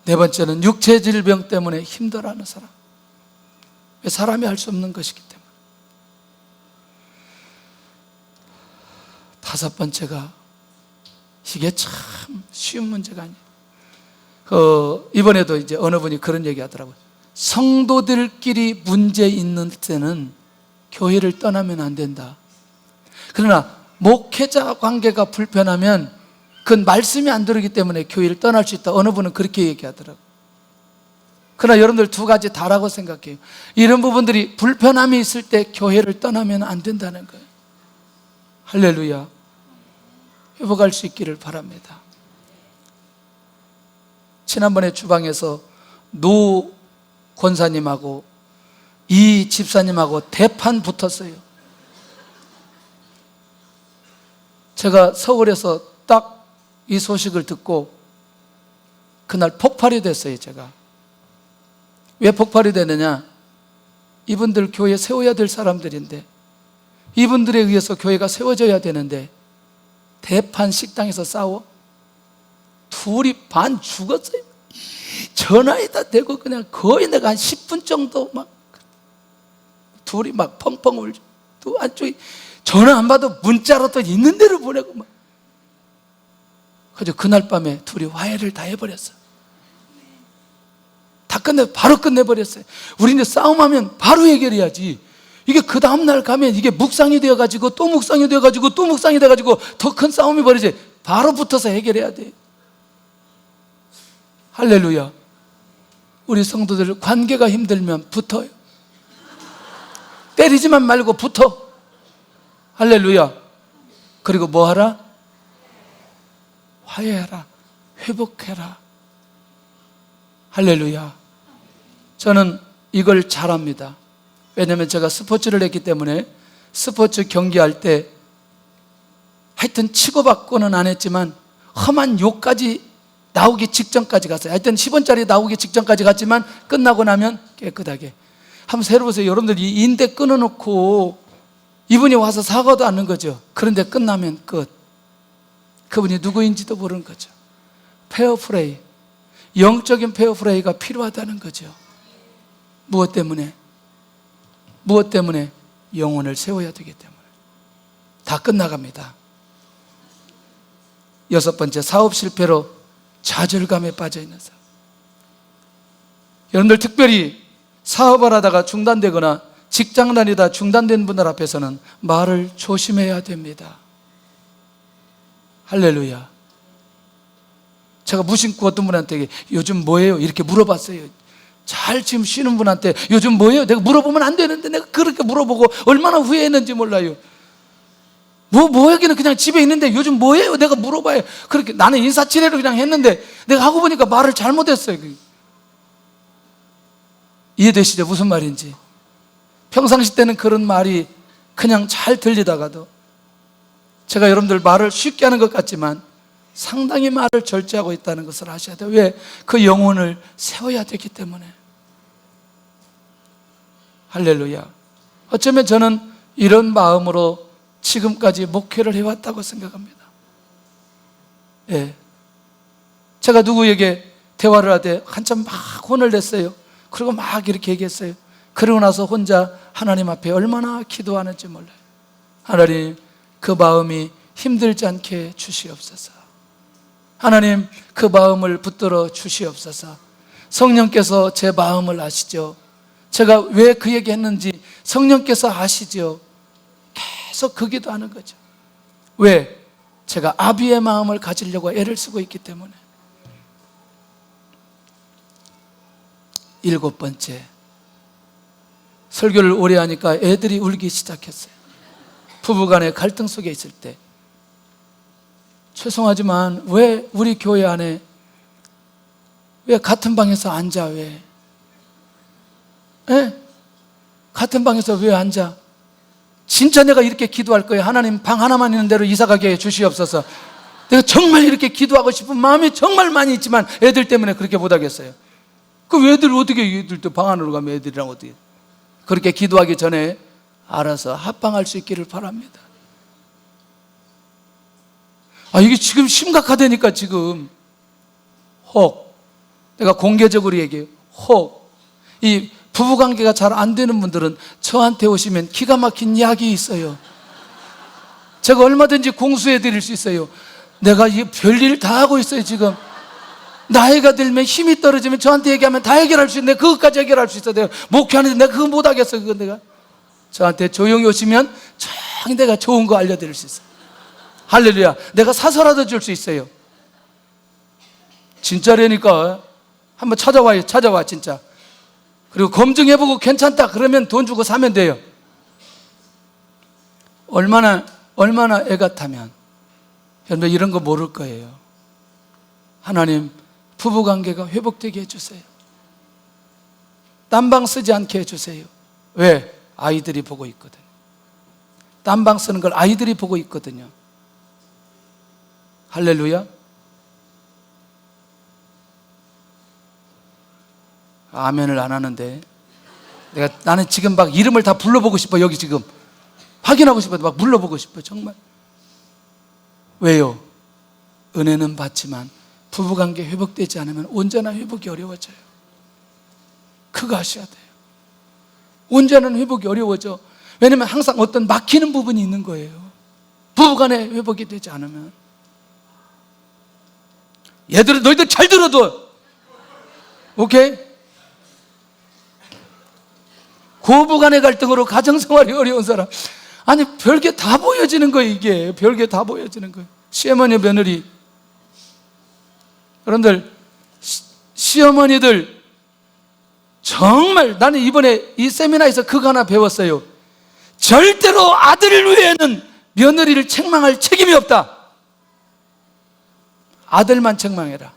네 번째는 육체 질병 때문에 힘들어하는 사람. 왜? 사람이 할 수 없는 것이기 때문에. 다섯 번째가, 이게 참 쉬운 문제가 아니에요. 이번에도 이제 어느 분이 그런 얘기 하더라고요. 성도들끼리 문제 있는 때는 교회를 떠나면 안 된다. 그러나 목회자 관계가 불편하면 그건 말씀이 안 들어오기 때문에 교회를 떠날 수 있다. 어느 분은 그렇게 얘기하더라고요. 그러나 여러분들 두 가지 다라고 생각해요. 이런 부분들이 불편함이 있을 때 교회를 떠나면 안 된다는 거예요. 할렐루야. 회복할 수 있기를 바랍니다. 지난번에 주방에서 노 권사님하고 이 집사님하고 대판 붙었어요. 제가 서울에서 딱 이 소식을 듣고 그날 폭발이 됐어요. 제가 왜 폭발이 되느냐? 이분들 교회 세워야 될 사람들인데, 이분들에 의해서 교회가 세워져야 되는데 대판 식당에서 싸워 둘이 반 죽었어요. 전화에다 대고 그냥 거의 내가 한 10분 정도 막 둘이 막 펑펑 울죠. 또 안쪽에 전화 안 받아도 문자로 또 있는 대로 보내고 막. 그래서 그날 밤에 둘이 화해를 다 해버렸어. 다 바로 끝내버렸어요. 우리는 싸움하면 바로 해결해야지. 이게 그 다음날 가면 이게 묵상이 되어가지고 또 묵상이 되어가지고 또 묵상이 돼가지고 더 큰 싸움이 벌어져. 바로 붙어서 해결해야 돼. 할렐루야. 우리 성도들 관계가 힘들면 붙어요. 때리지만 말고 붙어. 할렐루야. 그리고 뭐 하라? 화해하라. 회복해라. 할렐루야. 저는 이걸 잘합니다. 왜냐하면 제가 스포츠를 했기 때문에 스포츠 경기할 때 하여튼 치고받고는 안 했지만 험한 욕까지 나오기 직전까지 갔어요. 하여튼 10원짜리 나오기 직전까지 갔지만 끝나고 나면 깨끗하게. 한번 새로 보세요. 여러분들이 인대 끊어놓고 이분이 와서 사과도 않는 거죠. 그런데 끝나면 끝. 그분이 누구인지도 모르는 거죠. 페어플레이, 영적인 페어플레이가 필요하다는 거죠. 무엇 때문에? 무엇 때문에? 영혼을 세워야 되기 때문에. 다 끝나갑니다. 여섯 번째, 사업 실패로 좌절감에 빠져 있는 사람. 여러분들 특별히 사업을 하다가 중단되거나 직장 다니다 중단된 분들 앞에서는 말을 조심해야 됩니다. 할렐루야. 제가 무심코 어떤 분한테 요즘 뭐예요? 이렇게 물어봤어요. 잘 지금 쉬는 분한테 요즘 뭐예요? 내가 물어보면 안 되는데 내가 그렇게 물어보고 얼마나 후회했는지 몰라요. 뭐 하기는 그냥 집에 있는데 요즘 뭐예요? 내가 물어봐요. 그렇게 나는 인사치레로 그냥 했는데 내가 하고 보니까 말을 잘못했어요. 이해되시죠? 무슨 말인지. 평상시 때는 그런 말이 그냥 잘 들리다가도 제가 여러분들 말을 쉽게 하는 것 같지만 상당히 말을 절제하고 있다는 것을 아셔야 돼요. 왜? 그 영혼을 세워야 되기 때문에. 할렐루야. 어쩌면 저는 이런 마음으로 지금까지 목회를 해왔다고 생각합니다. 예. 제가 누구에게 대화를 하되 한참 막 혼을 냈어요. 그리고 막 이렇게 얘기했어요. 그러고 나서 혼자 하나님 앞에 얼마나 기도하는지 몰라요. 하나님, 그 마음이 힘들지 않게 주시옵소서. 하나님, 그 마음을 붙들어 주시옵소서. 성령께서 제 마음을 아시죠? 제가 왜 그 얘기 했는지 성령께서 아시죠? 계속 그 기도하는 거죠. 왜? 제가 아비의 마음을 가지려고 애를 쓰고 있기 때문에. 7번째, 설교를 오래 하니까 애들이 울기 시작했어요. 부부간의 갈등 속에 있을 때. 죄송하지만 왜 우리 교회 안에 왜 같은 방에서 앉아? 왜? 예? 같은 방에서 왜 앉아? 진짜 내가 이렇게 기도할 거예요. 하나님, 방 하나만 있는 대로 이사가게 해 주시옵소서. 내가 정말 이렇게 기도하고 싶은 마음이 정말 많이 있지만 애들 때문에 그렇게 못하겠어요. 그 애들 어떻게, 애들 또 방 안으로 가면 애들이랑 어떻게. 그렇게 기도하기 전에 알아서 합방할 수 있기를 바랍니다. 이게 지금 심각하다니까. 지금 혹 내가 공개적으로 얘기해요. 혹 이 부부관계가 잘 안 되는 분들은 저한테 오시면 기가 막힌 약이 있어요. 제가 얼마든지 공수해 드릴 수 있어요. 내가 이 별일 다 하고 있어요. 지금 나이가 들면 힘이 떨어지면 저한테 얘기하면 다 해결할 수 있는데 그것까지 해결할 수 있어요. 내가 목회하는데 내가 그거 못하겠어요. 그건 내가 저한테 조용히 오시면 조용히 내가 좋은 거 알려드릴 수 있어요. 할렐루야. 내가 사서라도 줄 수 있어요. 진짜라니까. 한번 찾아와요. 찾아와 진짜. 그리고 검증해보고 괜찮다 그러면 돈 주고 사면 돼요. 얼마나 애 같으면. 여러분 이런 거 모를 거예요. 하나님, 부부관계가 회복되게 해주세요. 딴방 쓰지 않게 해주세요. 왜? 아이들이 보고 있거든요. 딴방 쓰는 걸 아이들이 보고 있거든요. 할렐루야. 아멘을 안 하는데 나는 지금 막 이름을 다 불러보고 싶어. 여기 지금 확인하고 싶어. 막 불러보고 싶어. 정말. 왜요? 은혜는 받지만 부부관계 회복되지 않으면 온전한 회복이 어려워져요. 그거 아셔야 돼요. 온전한 회복이 어려워져. 왜냐면 항상 어떤 막히는 부분이 있는 거예요. 부부간에 회복이 되지 않으면. 얘들아, 너희들 잘 들어도 오케이? 고부간의 갈등으로 가정생활이 어려운 사람, 아니 별게 다 보여지는 거예요. 이게 별게 다 보여지는 거예요. 시어머니 며느리, 여러분들 시어머니들 정말, 나는 이번에 이 세미나에서 그거 하나 배웠어요. 절대로 아들 외에는 며느리를 책망할 책임이 없다. 아들만 책망해라.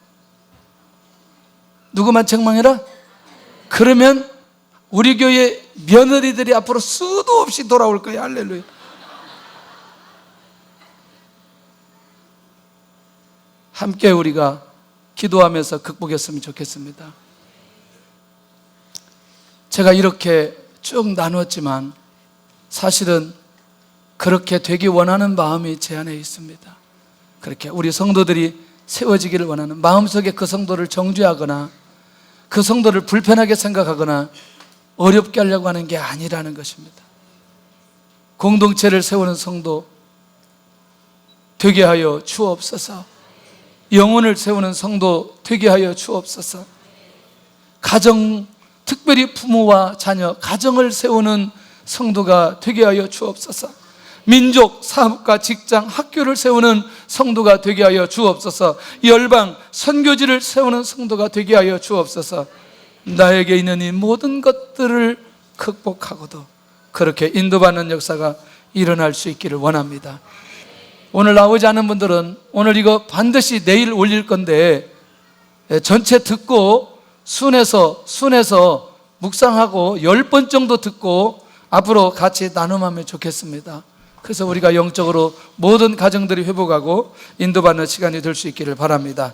누구만 책망해라? 그러면 우리 교회 며느리들이 앞으로 수도 없이 돌아올 거예요. 할렐루야. 함께 우리가 기도하면서 극복했으면 좋겠습니다. 제가 이렇게 쭉 나누었지만 사실은 그렇게 되기 원하는 마음이 제 안에 있습니다. 그렇게 우리 성도들이 세워지기를 원하는, 마음속에 그 성도를 정죄하거나 그 성도를 불편하게 생각하거나 어렵게 하려고 하는 게 아니라는 것입니다. 공동체를 세우는 성도 되게 하여 주옵소서. 영혼을 세우는 성도 되게 하여 주옵소서. 가정, 특별히 부모와 자녀, 가정을 세우는 성도가 되게 하여 주옵소서. 민족, 사업가, 직장, 학교를 세우는 성도가 되게 하여 주옵소서. 열방, 선교지를 세우는 성도가 되게 하여 주옵소서. 나에게 있는 이 모든 것들을 극복하고도 그렇게 인도받는 역사가 일어날 수 있기를 원합니다. 오늘 나오지 않은 분들은 오늘 이거 반드시 내일 올릴 건데 전체 듣고 순해서 묵상하고 10번 정도 듣고 앞으로 같이 나눔하면 좋겠습니다. 그래서 우리가 영적으로 모든 가정들이 회복하고 인도받는 시간이 될 수 있기를 바랍니다.